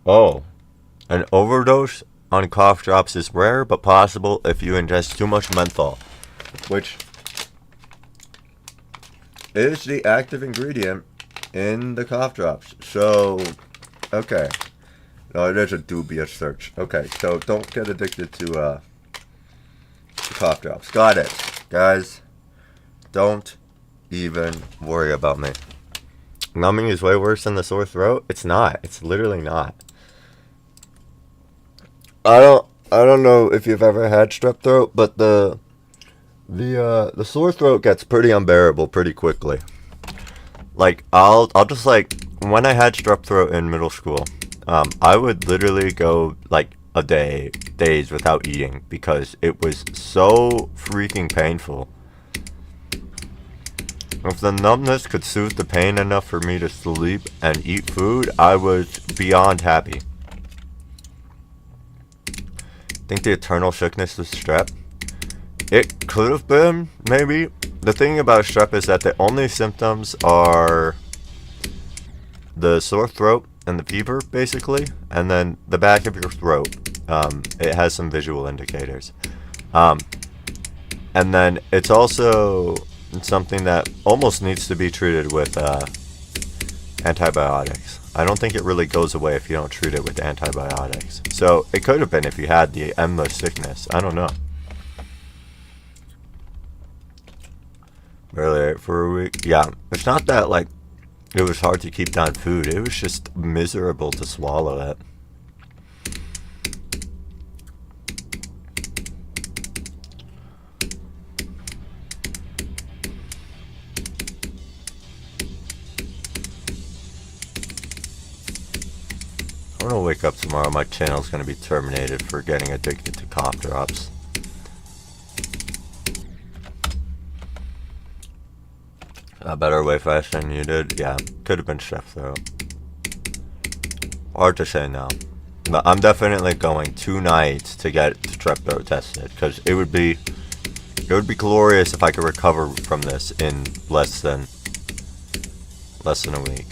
Oh, an overdose on cough drops is rare but possible if you ingest too much menthol, which is the active ingredient in the cough drops. So, okay. No, it is a dubious search. Okay, so don't get addicted to cough drops. Got it. Guys, don't even worry about me. Numbing is way worse than the sore throat? It's not. It's literally not. I don't know if you've ever had strep throat, but the sore throat gets pretty unbearable pretty quickly. Like, I'll just, like, when I had strep throat in middle school, I would literally go, like, days without eating because it was so freaking painful. If the numbness could soothe the pain enough for me to sleep and eat food, I was beyond happy. Think the eternal sickness was strep? It could have been, maybe. The thing about strep is that the only symptoms are the sore throat and the fever, basically, and then the back of your throat. It has some visual indicators. And then it's also something that almost needs to be treated with antibiotics. I don't think it really goes away if you don't treat it with antibiotics. So it could have been if you had the endless sickness. I don't know. Barely ate for a week. Yeah, it's not that, like, it was hard to keep down food. It was just miserable to swallow it. I'm gonna wake up tomorrow, my channel's gonna be terminated for getting addicted to cough drops. A better way faster than you did? Yeah, could have been strep throat. Hard to say now. But I'm definitely going 2 nights to get strep throat tested, because it would be glorious if I could recover from this in less than a week.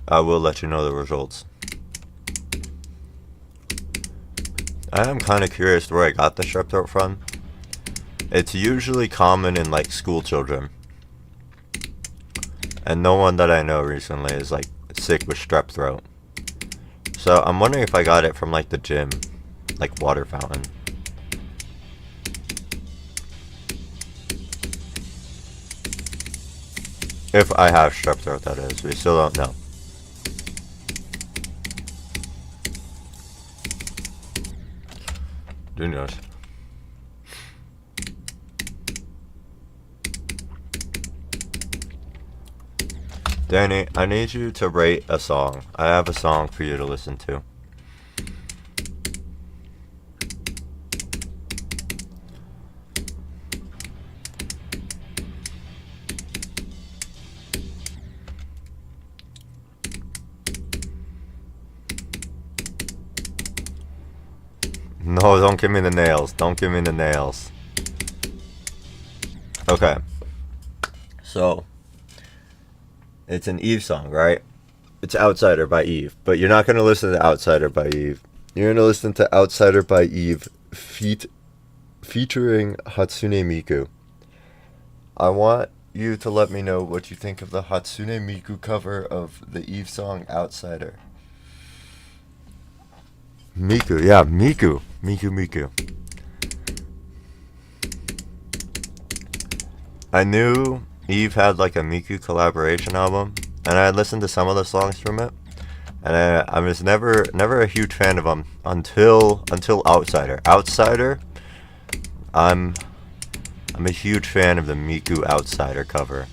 I will let you know the results. I am kind of curious where I got the strep throat from. It's usually common in, like, school children. And no one that I know recently is, like, sick with strep throat. So I'm wondering if I got it from, like, the gym, like, water fountain. If I have strep throat, that is. We still don't know. Who knows? Danny, I need you to rate a song. I have a song for you to listen to. No, don't give me the nails. Don't give me the nails. Okay. So, it's an Eve song, right? It's Outsider by Eve. But you're not going to listen to Outsider by Eve. You're going to listen to Outsider by Eve featuring Hatsune Miku. I want you to let me know what you think of the Hatsune Miku cover of the Eve song Outsider. Miku, yeah, Miku. Miku. I knew Eve had like a Miku collaboration album, and I had listened to some of the songs from it, and I was never a huge fan of them until Outsider. Outsider, I'm a huge fan of the Miku Outsider cover.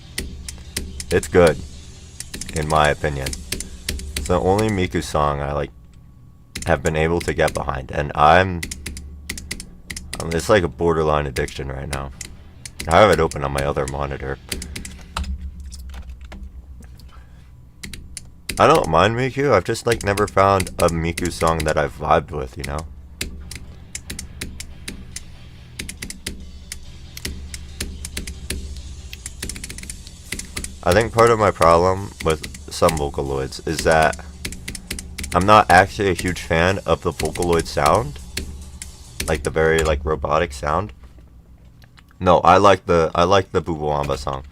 It's good, in my opinion. It's the only Miku song I have been able to get behind, and it's like a borderline addiction right now. I have it open on my other monitor. I don't mind Miku. I've just never found a Miku song that I've vibed with, you know? I think part of my problem with some Vocaloids is that I'm not actually a huge fan of the Vocaloid sound. Like the very robotic sound. No, I like the Bubawamba song.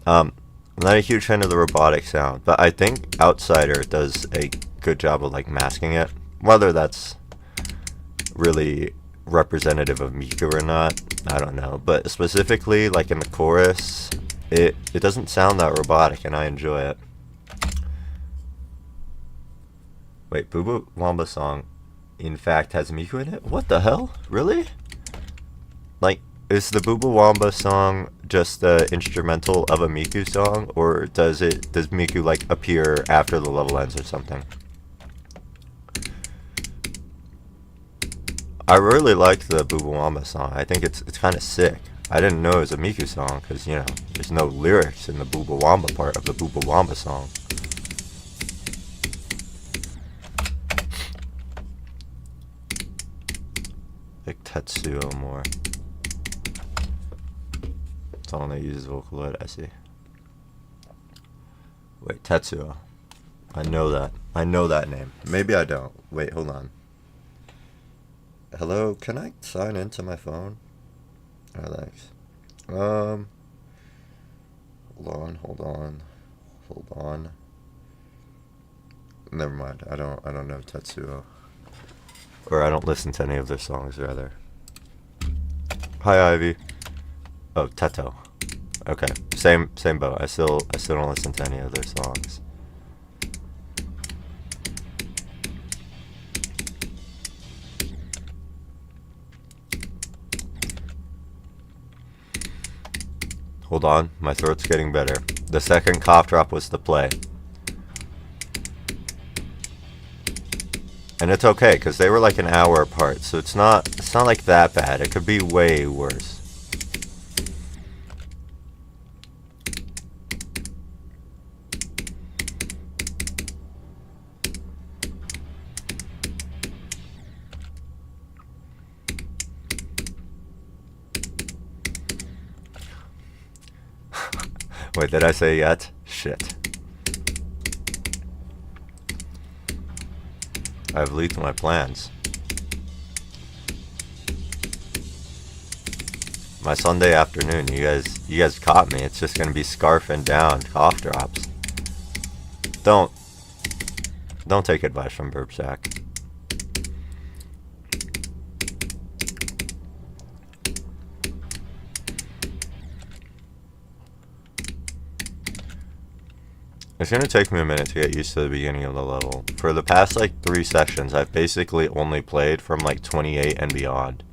I'm not a huge fan of the robotic sound, but I think Outsider does a good job of masking it. Whether that's really representative of Miku or not, I don't know. But specifically, in the chorus, it doesn't sound that robotic, and I enjoy it. Wait, Bubawamba song, in fact, has Miku in it? What the hell? Really? Is the Bubawamba song just the instrumental of a Miku song, or does Miku appear after the level ends or something? I really like the Bubawamba song. I think it's kind of sick. I didn't know it was a Miku song because, there's no lyrics in the Bubawamba part of the Bubawamba song. Tetsuo more. Someone that uses Vocaloid, I see. Wait, Tetsuo. I know that name. Maybe I don't. Wait, hold on. Hello, can I sign into my phone? Oh, thanks. Hold on. Never mind. I don't know Tetsuo. Or I don't listen to any of their songs, rather. Hi, Ivy. Oh, Teto. Okay, same boat. I still don't listen to any of their songs. Hold on, my throat's getting better. The second cough drop was the play. And it's okay, because they were an hour apart, so it's not that bad. It could be way worse. Wait, did I say yet? Shit. I've leaked my plans. My Sunday afternoon, you guys caught me. It's just gonna be scarfing down cough drops. Don't take advice from Burp Sack. It's gonna take me a minute to get used to the beginning of the level. For the past 3 sessions, I've basically only played from 28 and beyond.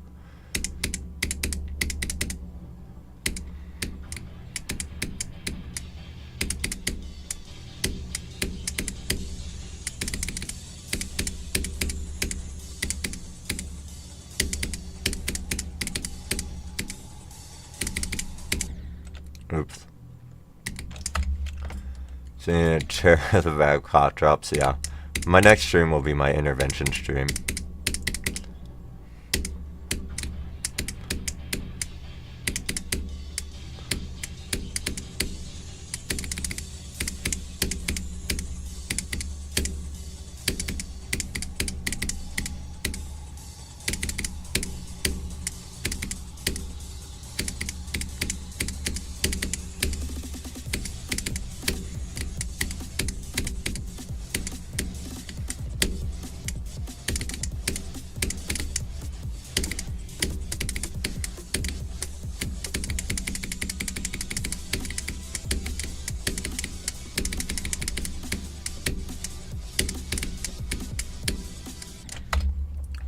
Seeing a chair of the bag hot drops, yeah. My next stream will be my intervention stream.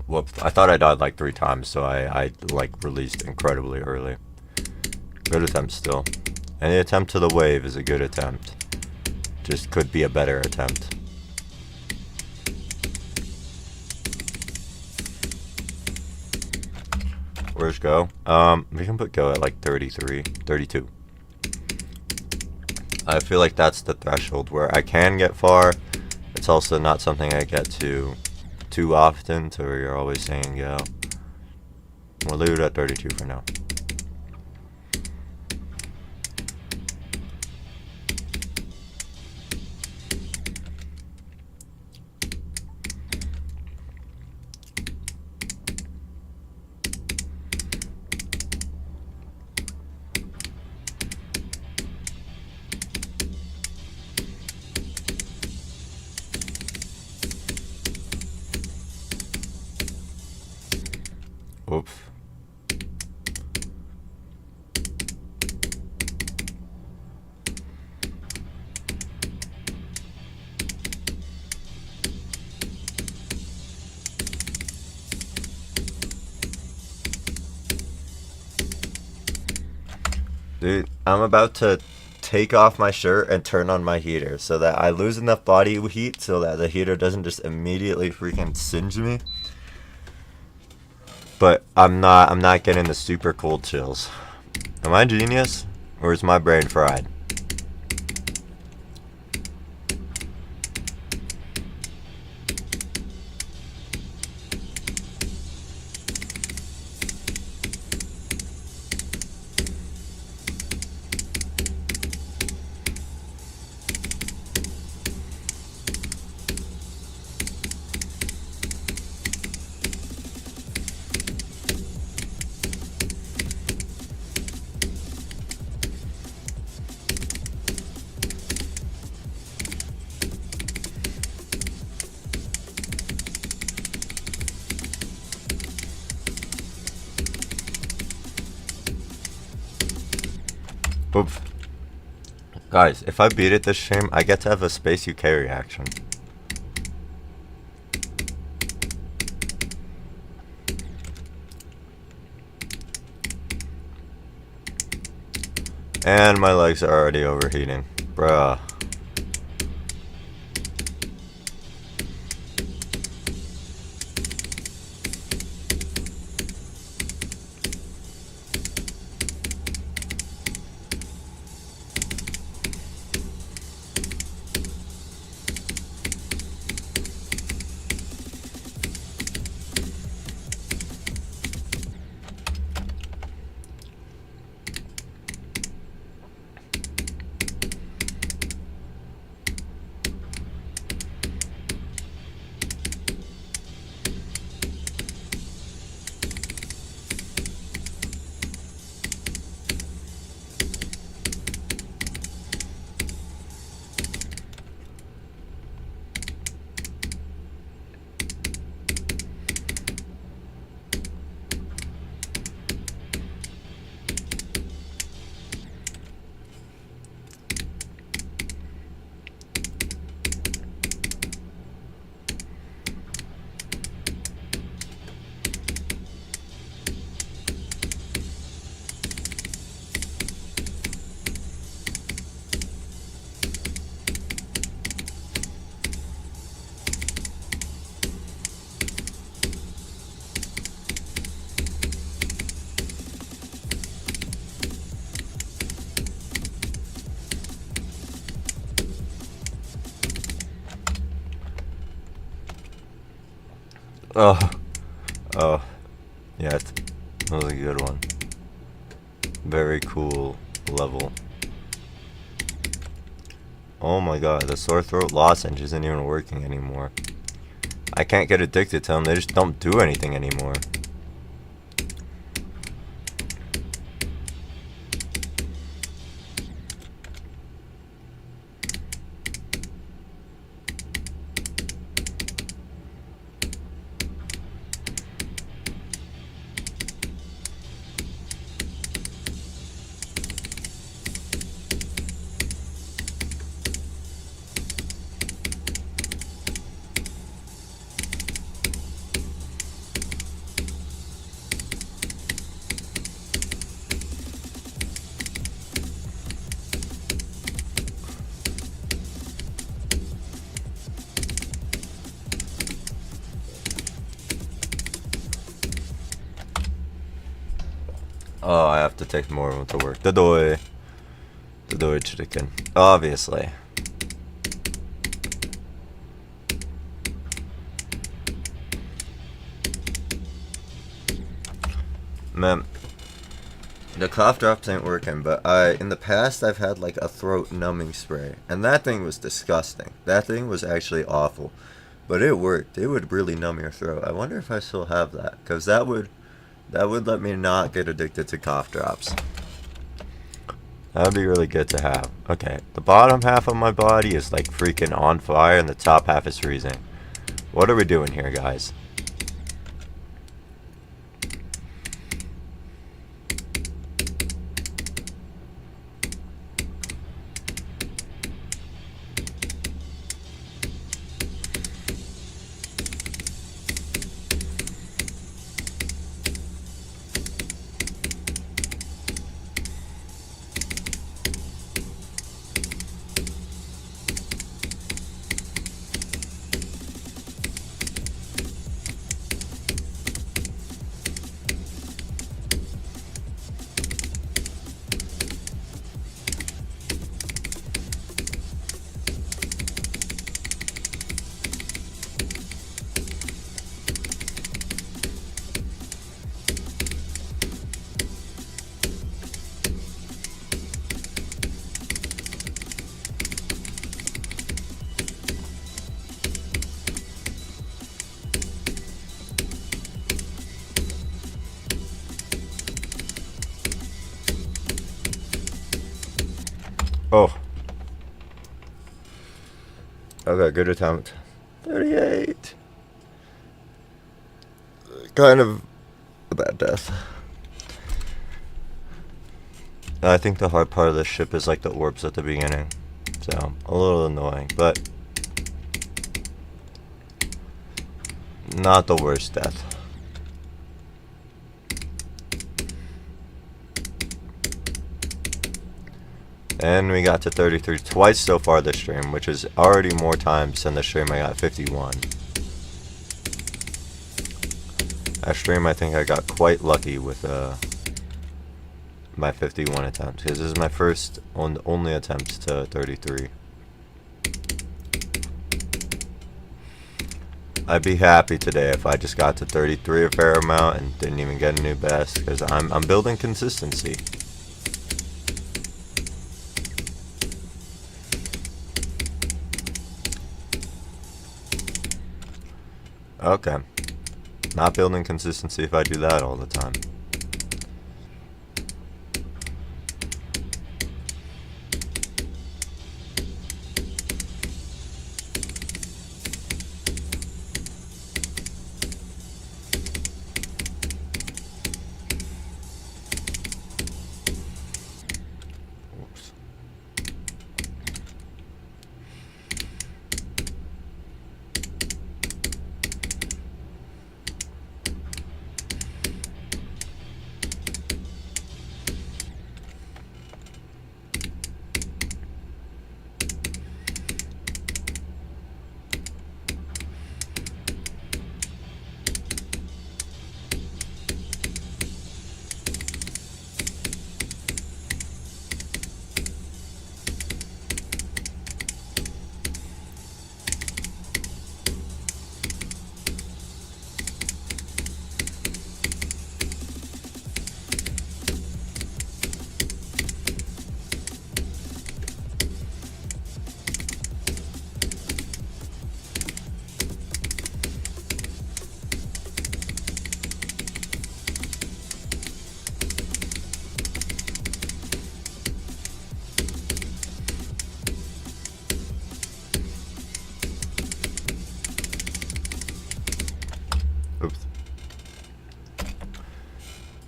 Whoops, I thought I died like 3 times, so I like released incredibly early. Good attempt still. Any attempt to the wave is a good attempt. Just could be a better attempt. Where's go? We can put go at like 33, 32. I feel like that's the threshold where I can get far. It's also not something I get to too often, to where you're always saying go. We'll leave it at 32 for now. Oops. Dude, I'm about to take off my shirt and turn on my heater so that I lose enough body heat so that the heater doesn't just immediately freaking singe me. But I'm not getting the super cold chills. Am I genius? Or is my brain fried? Oops. Guys, if I beat it this stream, I get to have a Space UK reaction. And my legs are already overheating. Bruh. Oh, oh, yeah, that was a good one. Very cool level. Oh my god, the sore throat lozenge isn't even working anymore. I can't get addicted to them, they just don't do anything anymore. Oh, I have to take more of them to work. The chicken. Obviously. Man, the cough drops ain't working, but in the past I've had like a throat numbing spray, and that thing was disgusting. That thing was actually awful, but it worked. It would really numb your throat. I wonder if I still have that, because that would let me not get addicted to cough drops. That would be really good to have. Okay, the bottom half of my body is like freaking on fire, and the top half is freezing. What are we doing here, guys? Oh. Okay, good attempt. 38. Kind of a bad death. I think the hard part of this ship is like the orbs at the beginning. So, a little annoying, but not the worst death. And we got to 33 twice so far this stream, which is already more times than the stream I got 51. That stream I think I got quite lucky with my 51 attempts, because this is my first only attempt to 33. I'd be happy today if I just got to 33 a fair amount and didn't even get a new best, because I'm building consistency. Okay. Not building consistency if I do that all the time.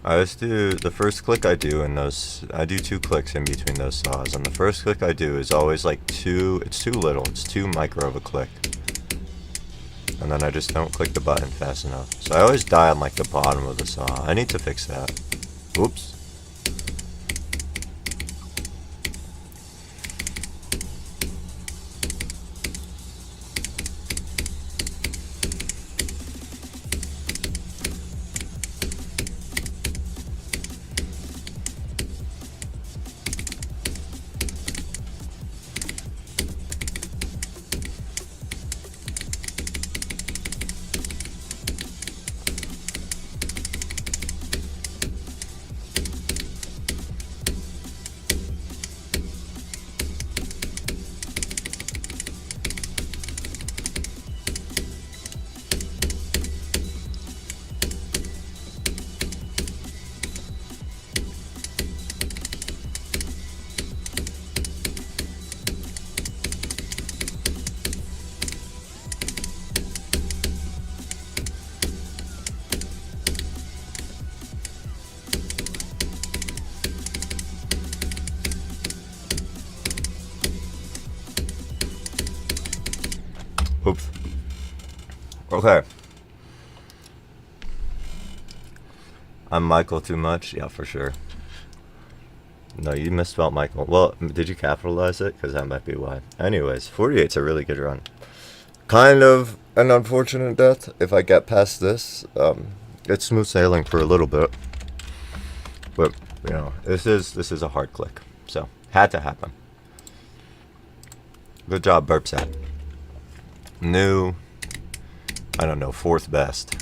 I just do the first click I do in those. I do 2 clicks in between those saws, and the first click I do is always like it's too little. It's too micro of a click, and then I just don't click the button fast enough. So I always die on like the bottom of the saw. I need to fix that. Oops. Oops. Okay. I'm Michael too much? Yeah, for sure. No, you misspelled Michael. Well, did you capitalize it? Because that might be why. Anyways, 48's a really good run. Kind of an unfortunate death. If I get past this, it's smooth sailing for a little bit. But, you know, this is a hard click. So, had to happen. Good job, Burpsat. New, I don't know, 4th best.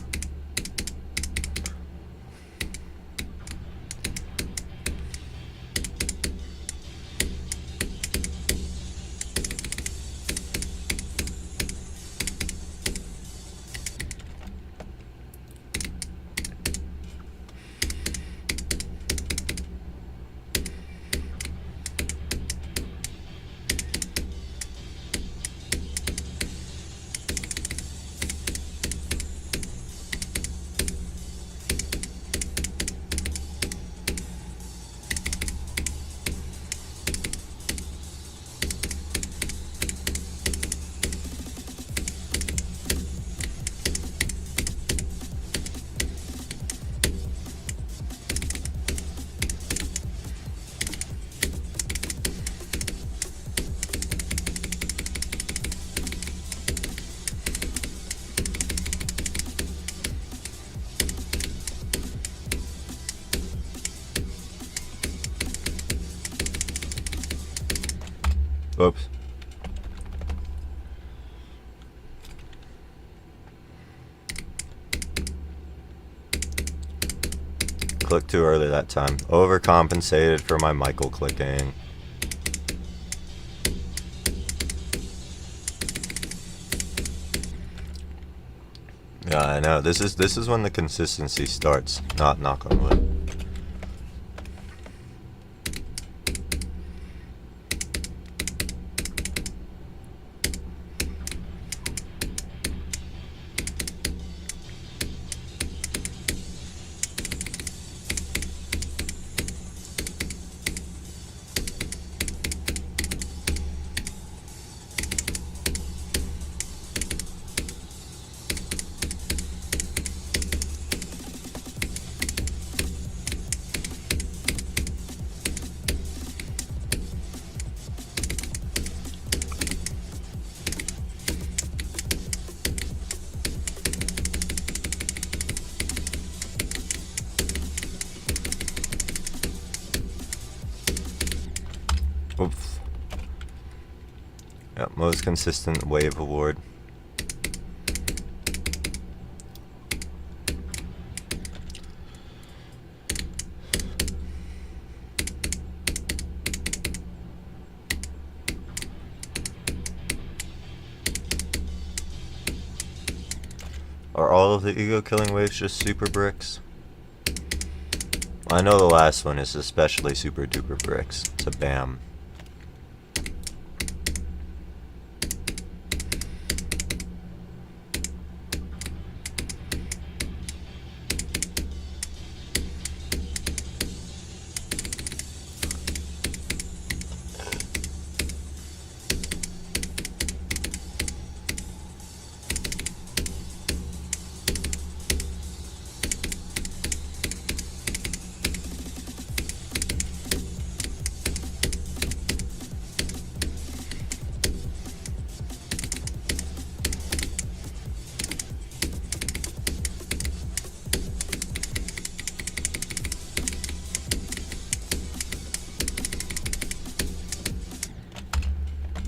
Oops. Clicked too early that time. Overcompensated for my Michael clicking. Yeah, I know. This is when the consistency starts. Not knock on wood. Oops. Yep, most consistent wave award. Are all of the ego killing waves just super bricks? I know the last one is especially super duper bricks. It's a BAM.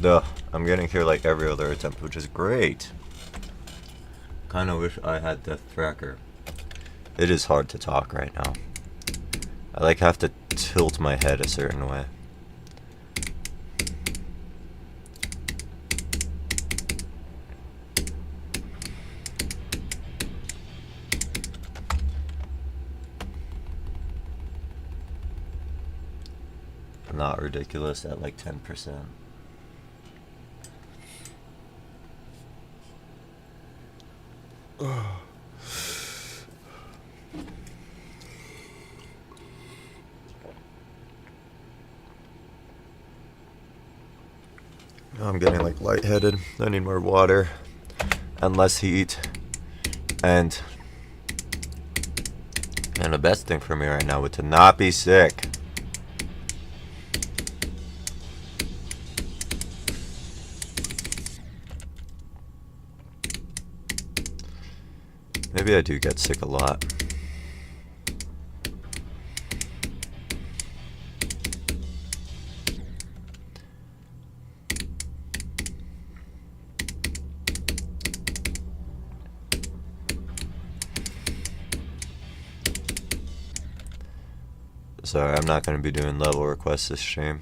Duh, I'm getting here like every other attempt, which is great. Kinda wish I had Death Tracker. It is hard to talk right now. I like have to tilt my head a certain way. Not ridiculous at like 10%. I'm getting like lightheaded. I need more water and less heat. And the best thing for me right now would to not be sick. Maybe I do get sick a lot. Sorry, I'm not going to be doing level requests this stream.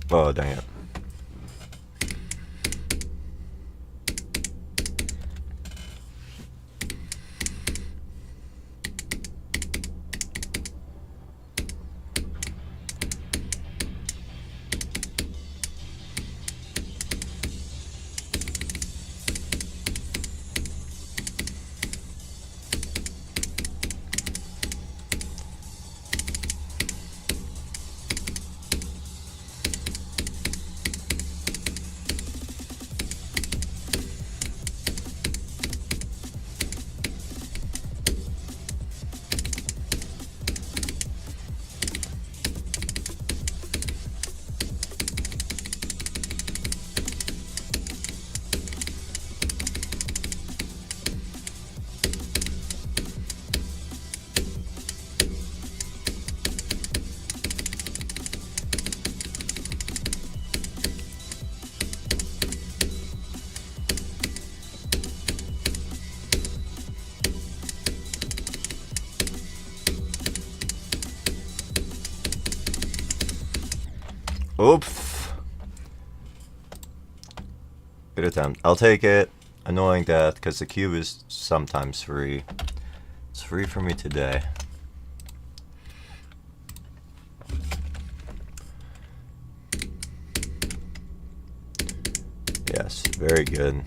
Oh, dang it. Oops. Good attempt. I'll take it. Annoying death, because the cube is sometimes free. It's free for me today. Yes, very good.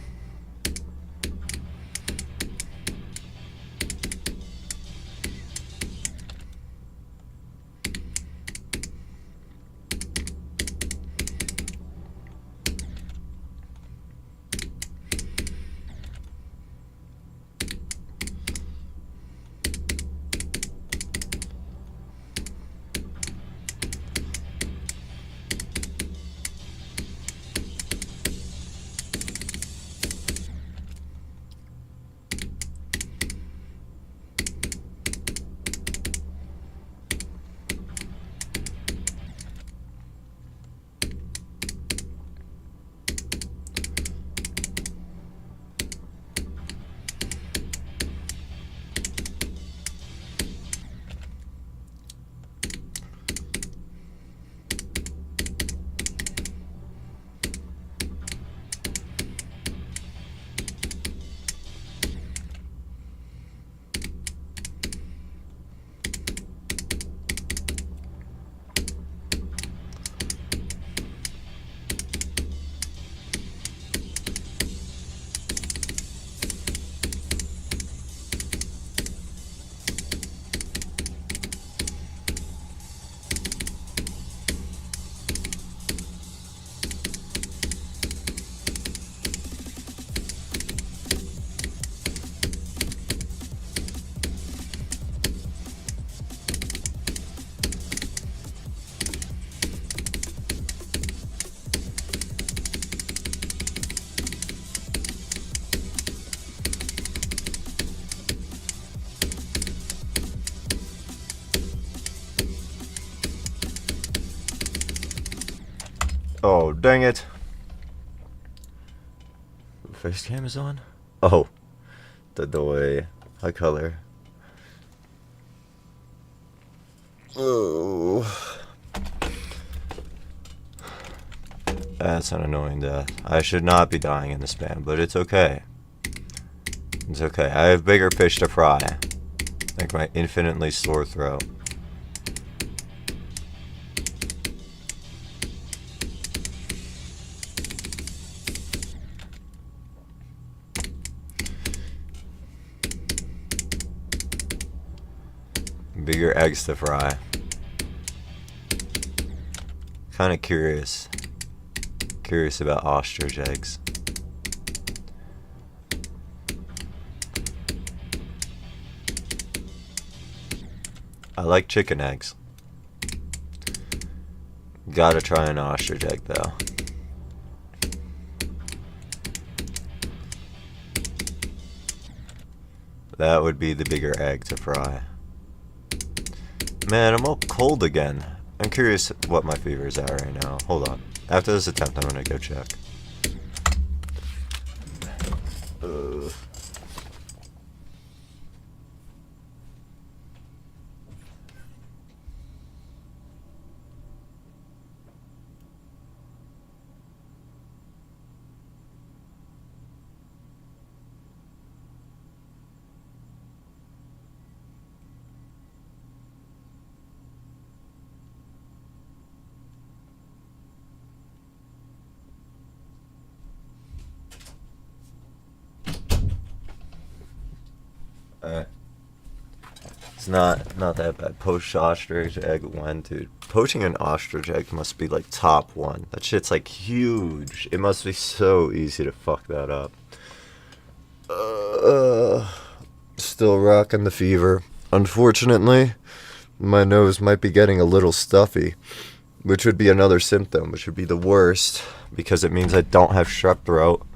Oh, dang it. Face cam is on? Oh, the way. High color. Oh. That's an annoying death. I should not be dying in this band, but it's okay. It's okay. I have bigger fish to fry. Like my infinitely sore throat. Bigger eggs to fry. Kind of curious. Curious about ostrich eggs. I like chicken eggs. Gotta try an ostrich egg though. That would be the bigger egg to fry. Man, I'm all cold again. I'm curious what my fever is at right now. Hold on. After this attempt, I'm gonna go check. It's not that bad. Poached ostrich egg 1, dude. Poaching an ostrich egg must be like top 1. That shit's like huge. It must be so easy to fuck that up. Still rocking the fever. Unfortunately, my nose might be getting a little stuffy, which would be another symptom, which would be the worst because it means I don't have strep throat.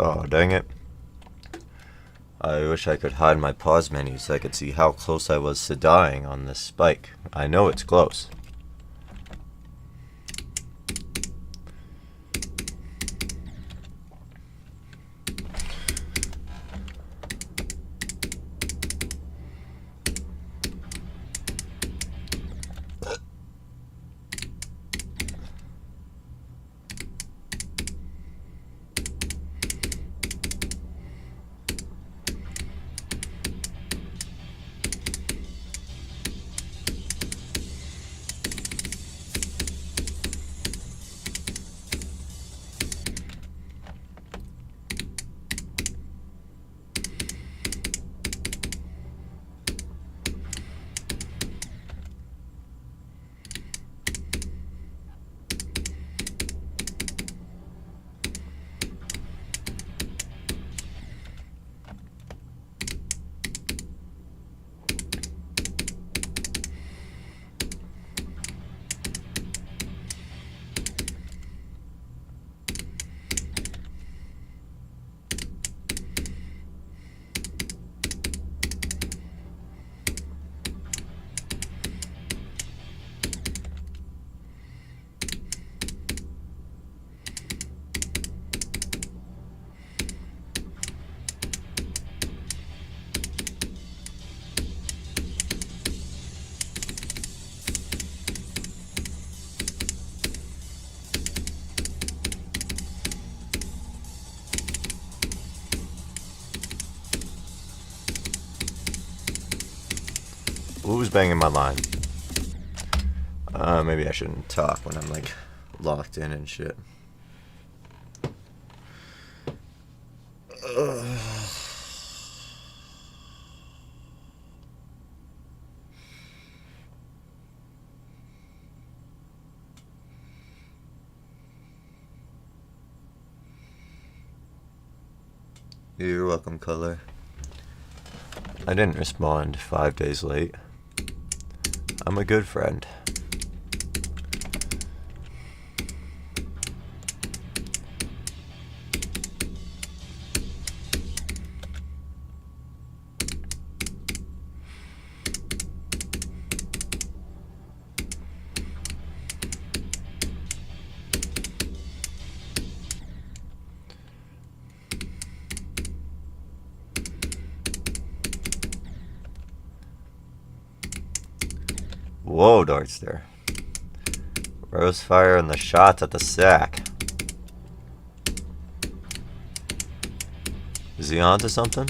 Oh, dang it. I wish I could hide my pause menu so I could see how close I was to dying on this spike. I know it's close. Who's banging my line? Maybe I shouldn't talk when I'm like locked in and shit. You're welcome, Color. I didn't respond 5 days late. I'm a good friend. Whoa, Dartster. Rose fire and the shots at the sack. Is he on to something?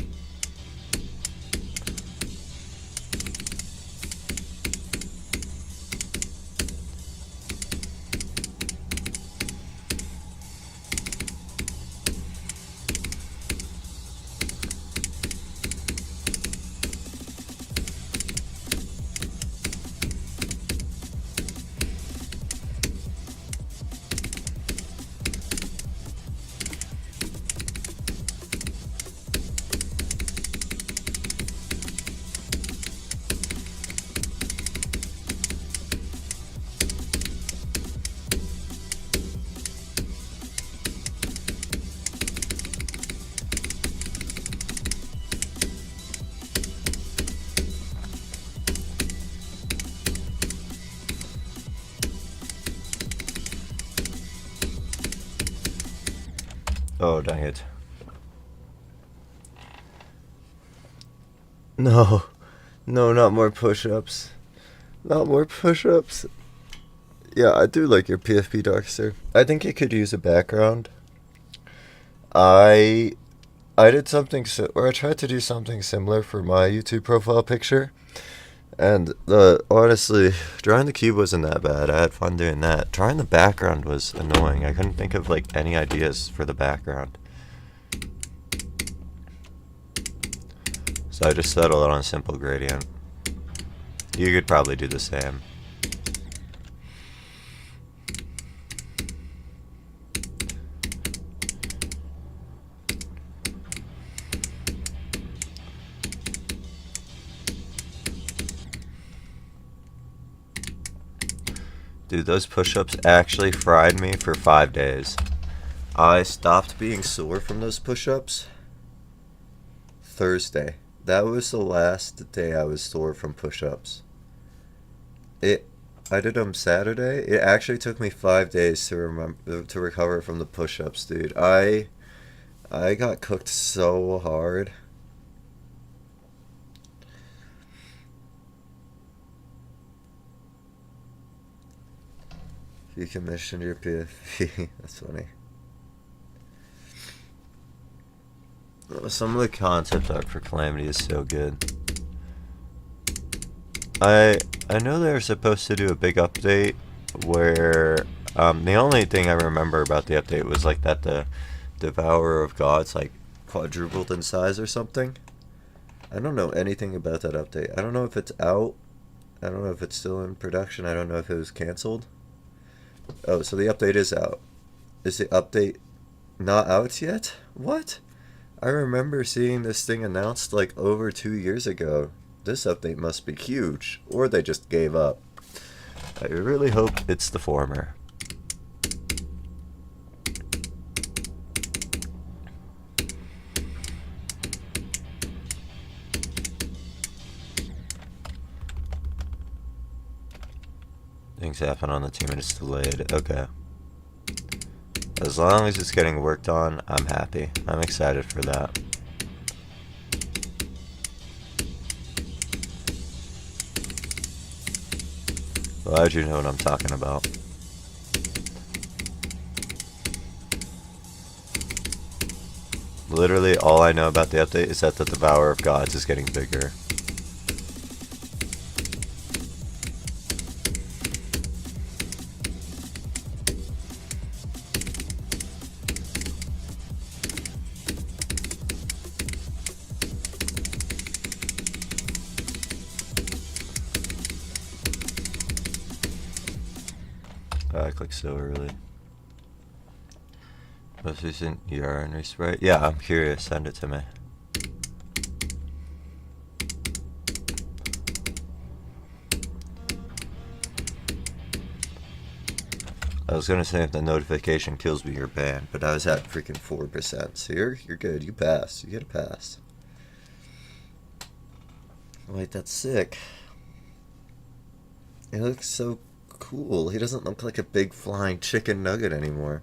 Oh, dang it. No. No, not more push-ups. Not more push-ups. Yeah, I do like your PFP, Darkster. I think it could use a background. I did something, or I tried to do something similar for my YouTube profile picture. And honestly, drawing the cube wasn't that bad. I had fun doing that. Drawing the background was annoying. I couldn't think of like any ideas for the background. So I just settled on a simple gradient. You could probably do the same. Dude, those push-ups actually fried me for 5 days. I stopped being sore from those push-ups Thursday. That was the last day I was sore from push-ups. I did them Saturday. It actually took me 5 days to recover from the push-ups, dude. I got cooked so hard. You commissioned your PFP. That's funny. Some of the concept art for Calamity is so good. I know they're supposed to do a big update where the only thing I remember about the update was like that the Devourer of Gods like quadrupled in size or something. I don't know anything about that update. I don't know if it's out. I don't know if it's still in production. I don't know if it was canceled. Oh, so the update is out. Is the update not out yet? What? I remember seeing this thing announced like over 2 years ago. This update must be huge, or they just gave up. I really hope it's the former. Things happen on the team and it's delayed. Okay. As long as it's getting worked on, I'm happy. I'm excited for that. Glad you know what I'm talking about. Literally all I know about the update is that the Devourer of Gods is getting bigger. I clicked so early. Most recent urine respray? Yeah, I'm curious. Send it to me. I was gonna say if the notification kills me, you're banned, but I was at freaking 4%, so you're good. You pass. You get a pass. Wait, that's sick. He looks so cool. He doesn't look like a big flying chicken nugget anymore.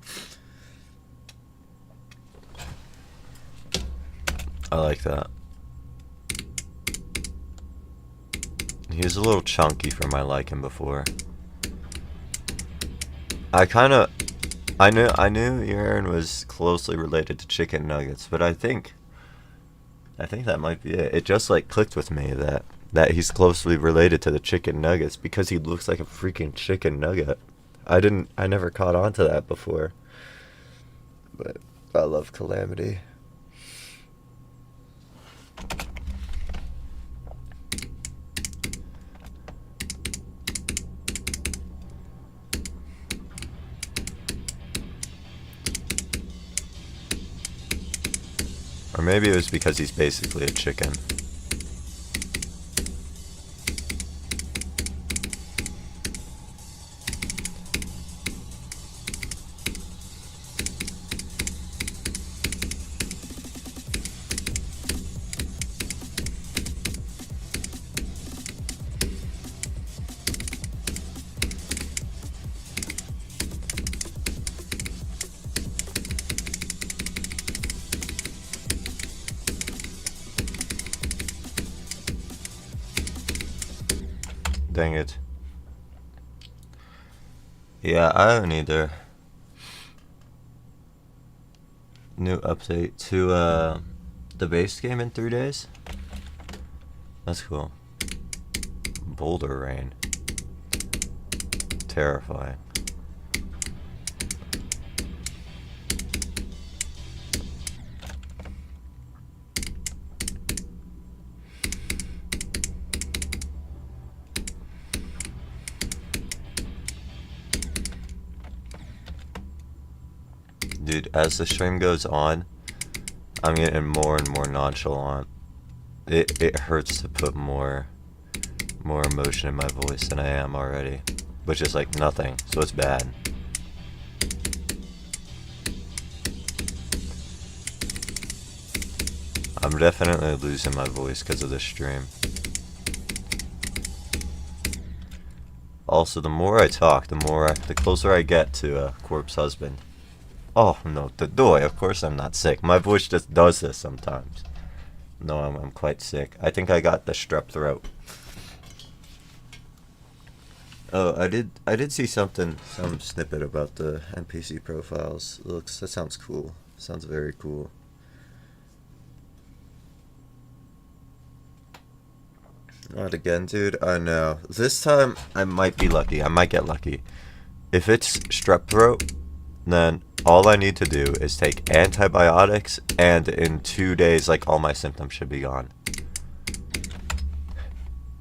I like that. He was a little chunky for my liking before. I knew urine was closely related to chicken nuggets, but I think that might be it. It just like clicked with me that he's closely related to the chicken nuggets because he looks like a freaking chicken nugget. I never caught on to that before. But I love Calamity. Or maybe it was because he's basically a chicken. Dang it. Yeah, I don't either. New update to the base game in 3 days? That's cool. Boulder rain. Terrifying. Dude, as the stream goes on, I'm getting more and more nonchalant. It hurts to put more emotion in my voice than I am already, which is like nothing, so it's bad. I'm definitely losing my voice because of this stream. Also, the more I talk, the closer I get to Corpse Husband. Oh no, the doy. Of course I'm not sick. My voice just does this sometimes. No, I'm quite sick. I think I got the strep throat. Oh, I did see some snippet about the NPC profiles. That sounds cool. Sounds very cool. Not again, dude. I know. This time I might be lucky. I might get lucky. If it's strep throat, then all I need to do is take antibiotics, and in 2 days, like, all my symptoms should be gone.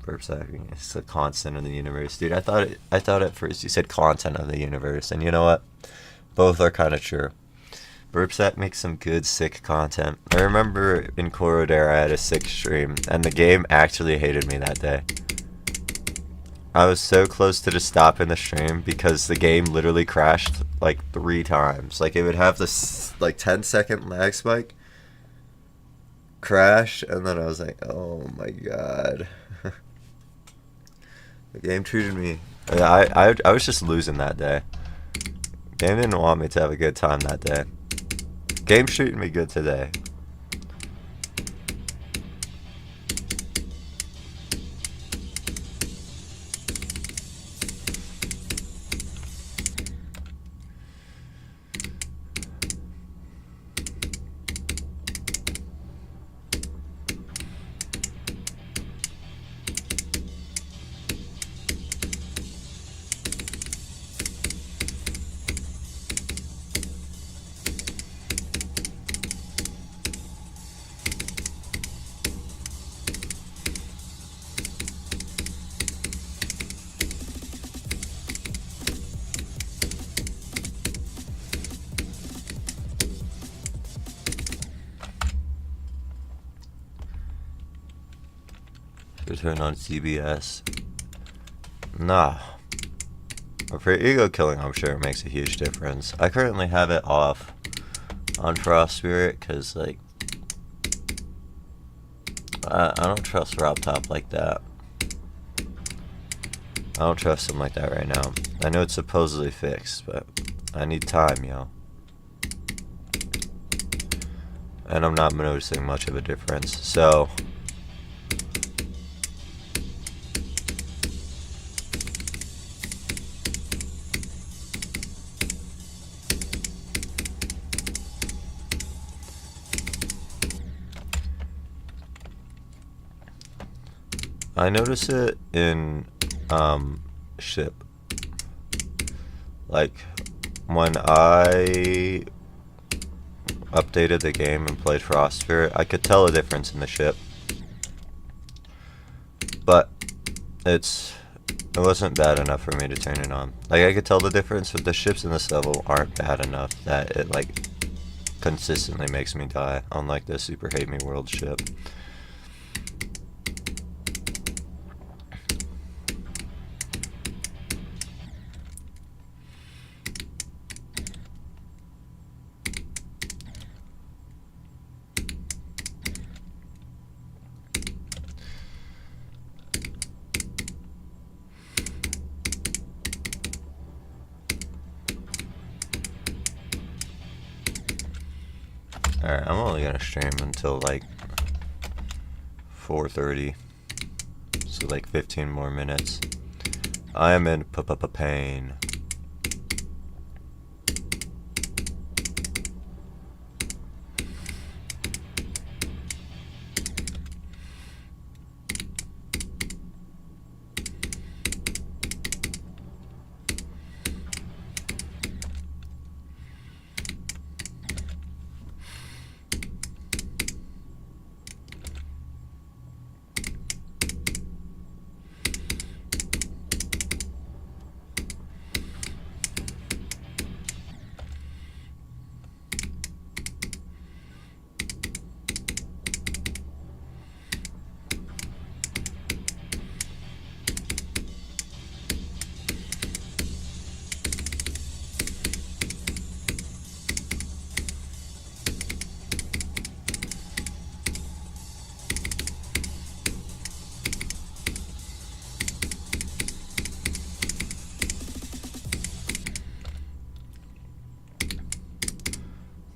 Burp sacking is a constant in the universe, dude. I thought at first you said content of the universe, and you know what? Both are kind of true. Burp sack makes some good sick content. I remember in Corrodare I had a sick stream, and the game actually hated me that day. I was so close to just stopping the stream because the game literally crashed like 3 times. Like, it would have this like 10-second lag spike, crash, and then I was like, oh my god. The game treated me. I was just losing that day. Game didn't want me to have a good time that day. Game's treating me good today. Return on CBS. Nah. But for ego killing, I'm sure it makes a huge difference. I currently have it off on Frost Spirit because, like, I don't trust Rob Top like that. I don't trust him like that right now. I know it's supposedly fixed, but I need time, yo. And I'm not noticing much of a difference, so... I notice it in ship. Like when I updated the game and played Frost Spirit, I could tell a difference in the ship. But it wasn't bad enough for me to turn it on. Like I could tell the difference, but the ships in this level aren't bad enough that it like consistently makes me die, unlike the Super Hate Me World ship. Alright, I'm only gonna stream until like 4:30, so like 15 more minutes. I am in pain.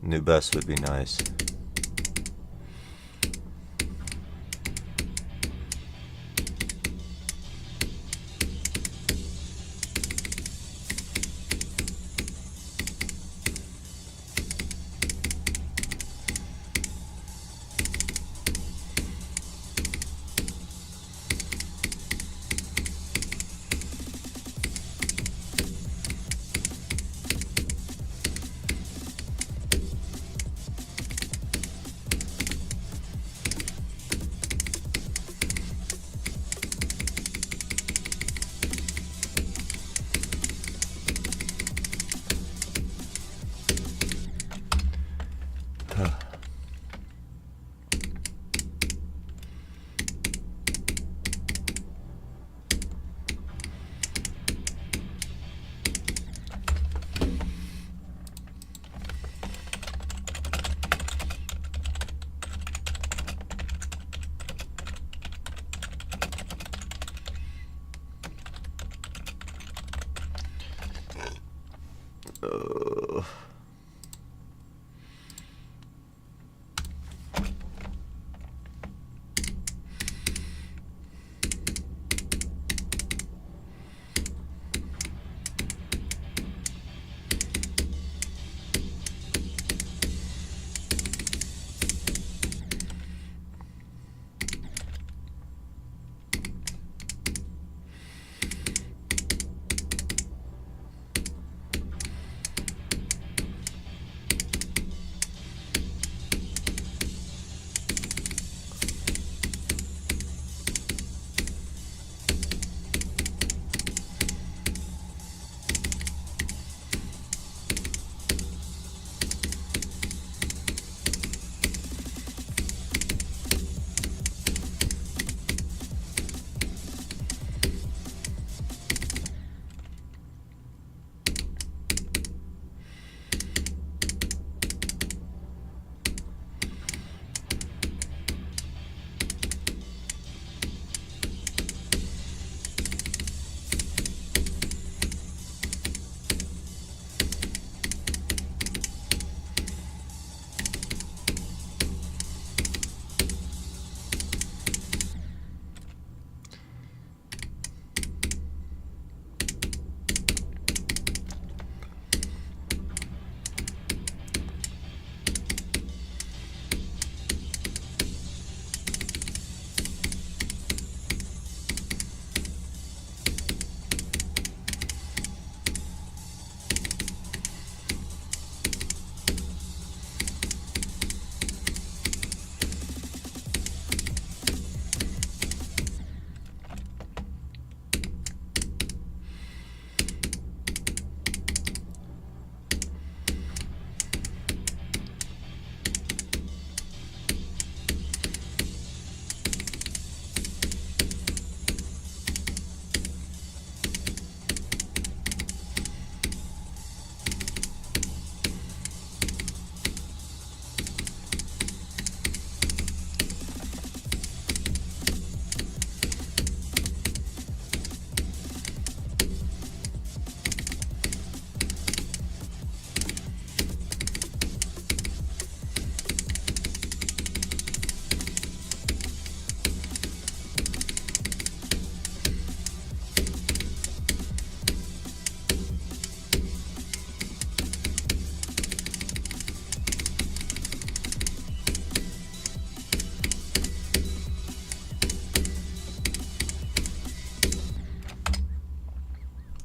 New best would be nice.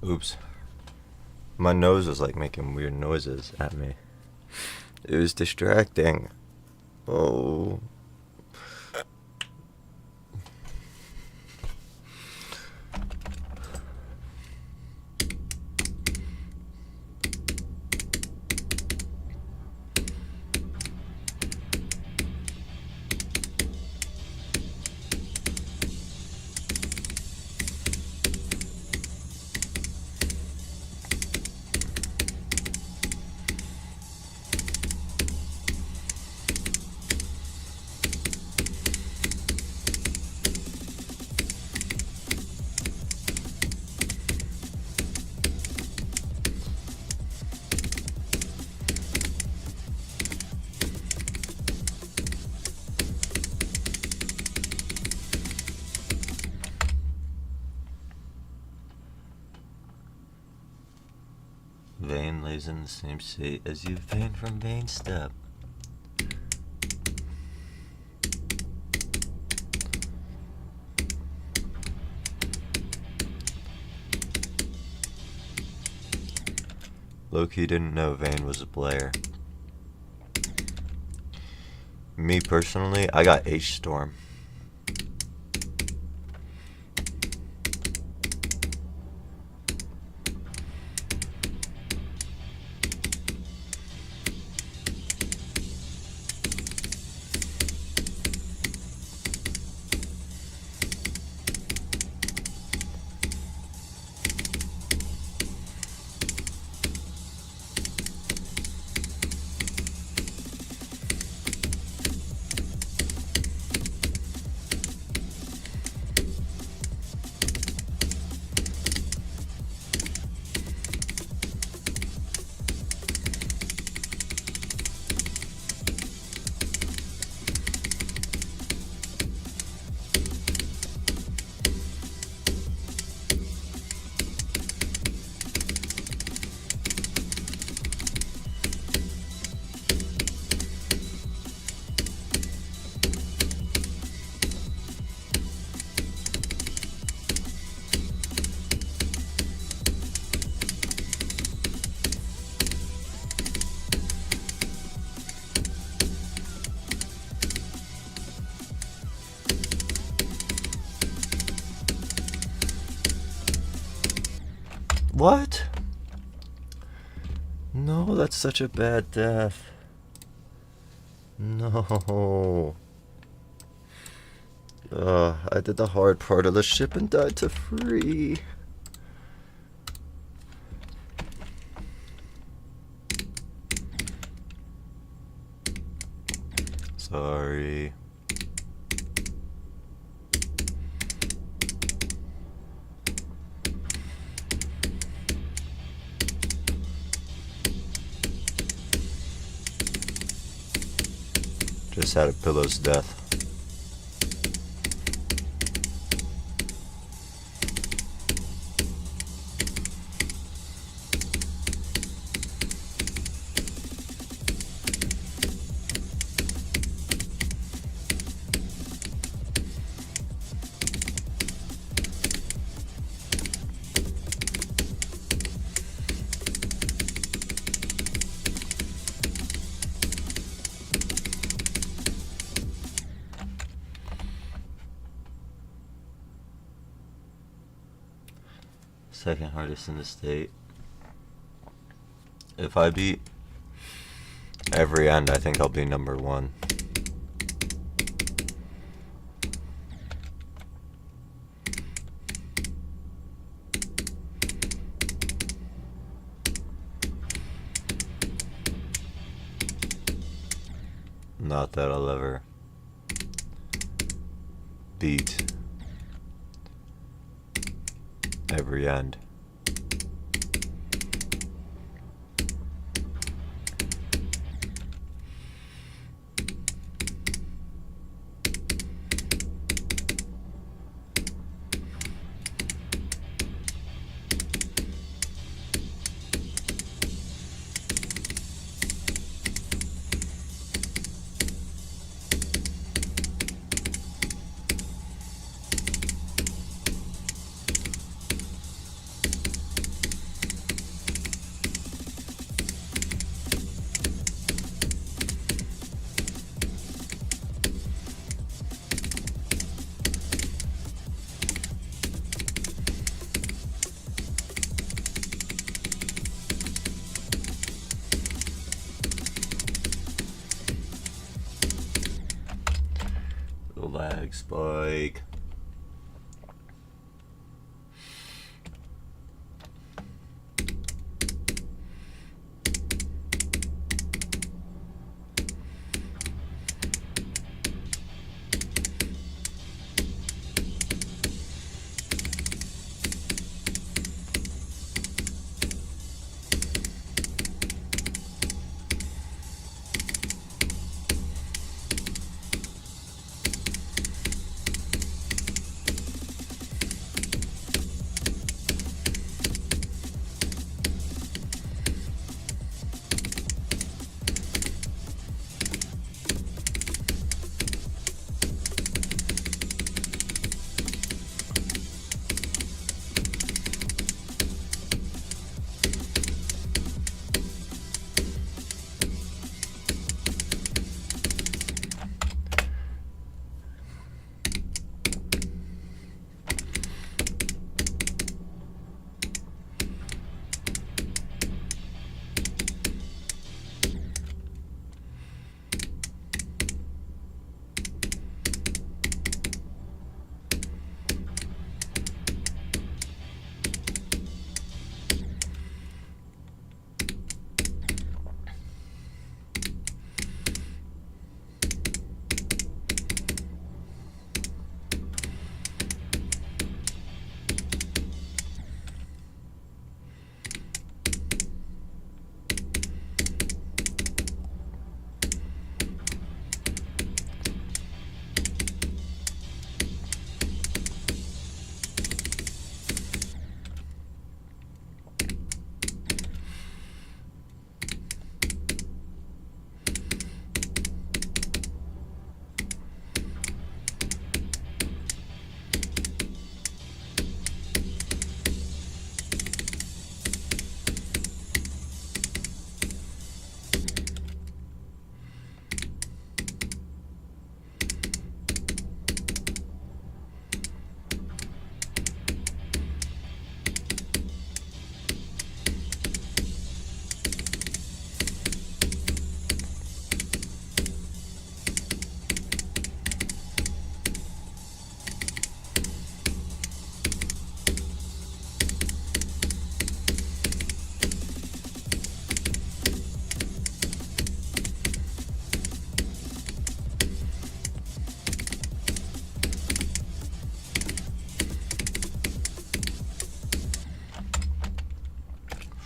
Oops. My nose was like making weird noises at me. It was distracting. Oh. Vein lays in the same state as you vein from vein step. Loki didn't know Vayne was a player. Me personally, I got H-Storm. What? No, that's such a bad death. No. I did the hard part of the ship and died to free. Sorry. Just had a pillow's death. Second hardest in the state. If I beat every end, I think I'll be number one. Not that I'll ever beat every end. Spike.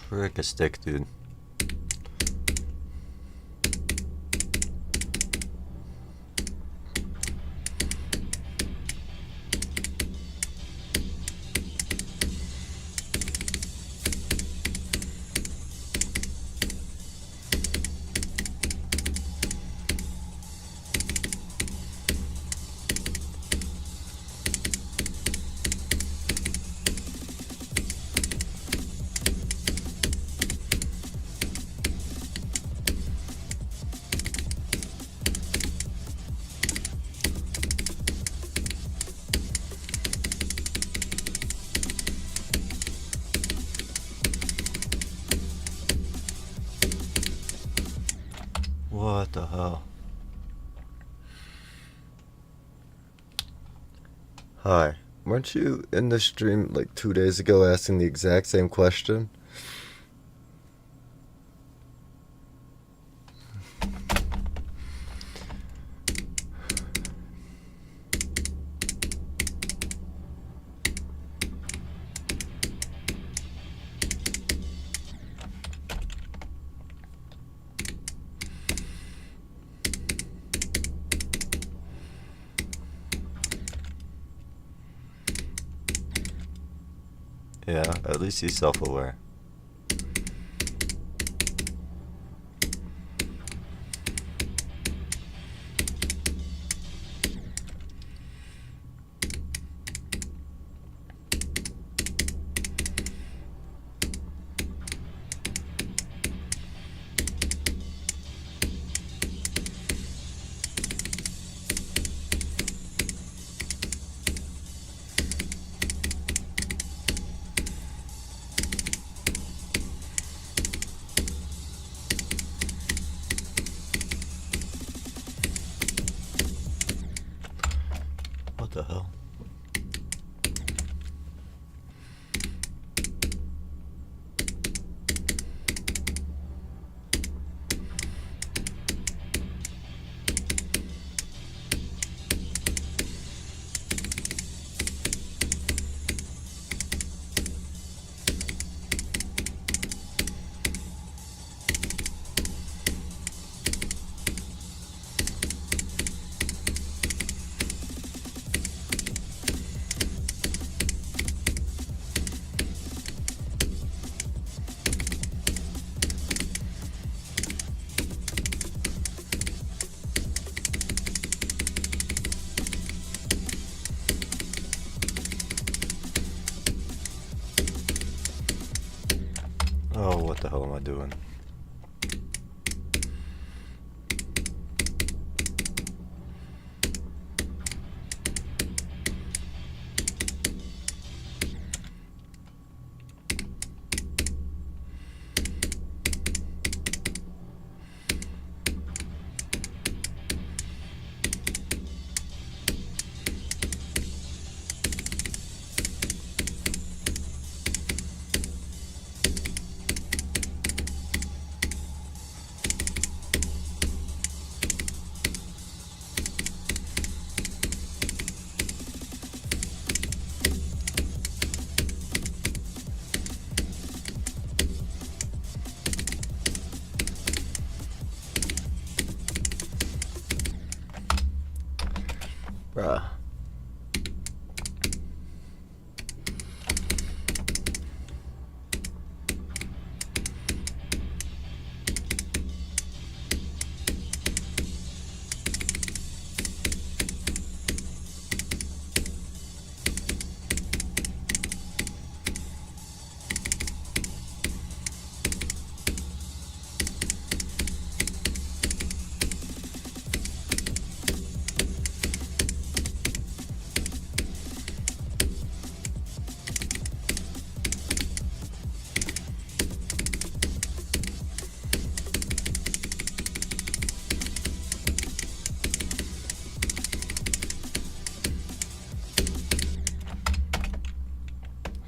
Frick a stick, dude. What the hell? Hi. Weren't you in the stream like 2 days ago asking the exact same question? Yeah, at least he's self-aware. Oh, what the hell am I doing? Bruh.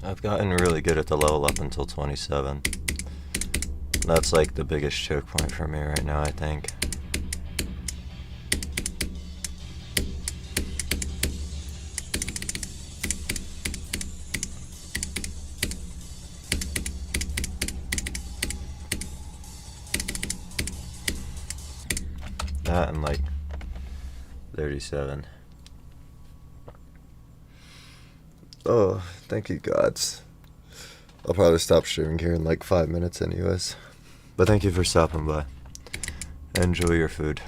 I've gotten really good at the level up until 27. That's like the biggest choke point for me right now, I think. That and like 37. Oh, thank you, gods. I'll probably stop streaming here in like 5 minutes anyways. But thank you for stopping by. Enjoy your food.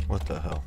What the hell?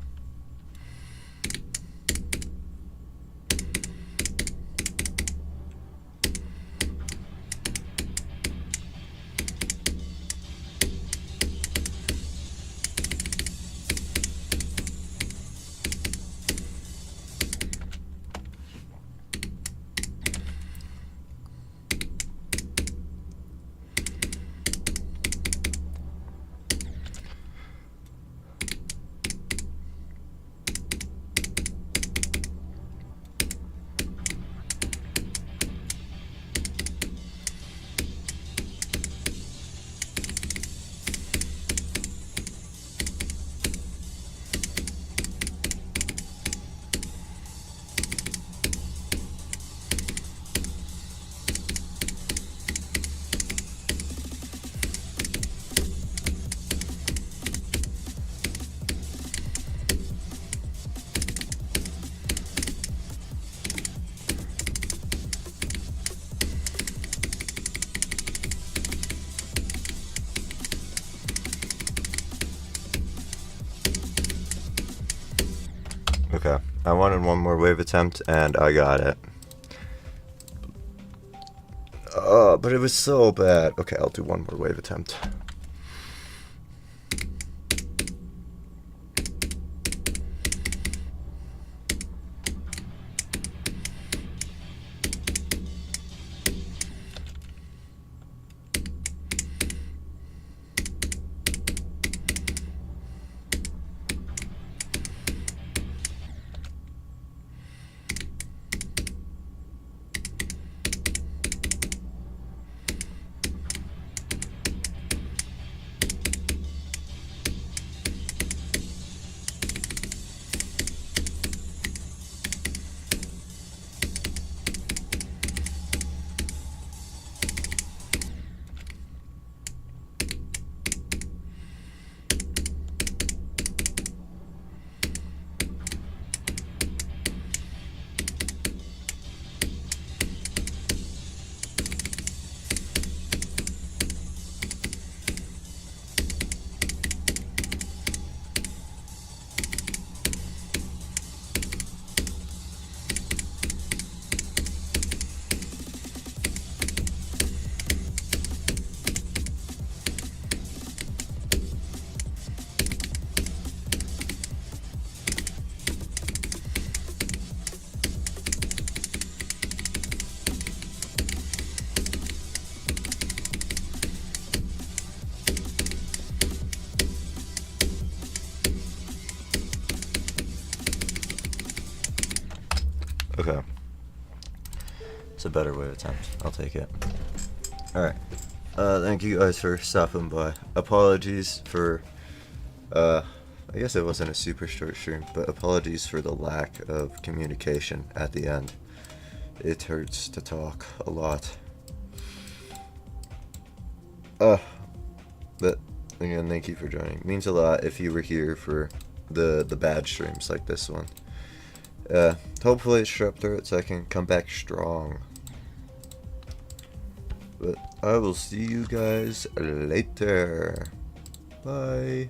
Okay, I wanted one more wave attempt, and I got it. But it was so bad. Okay, I'll do one more wave attempt. better way to attempt. I'll take it. Alright. Thank you guys for stopping by. Apologies for, I guess it wasn't a super short stream, but apologies for the lack of communication at the end. It hurts to talk a lot. But again, thank you for joining. It means a lot if you were here for the bad streams like this one. Hopefully it's strep throat so I can come back strong. But I will see you guys later. Bye.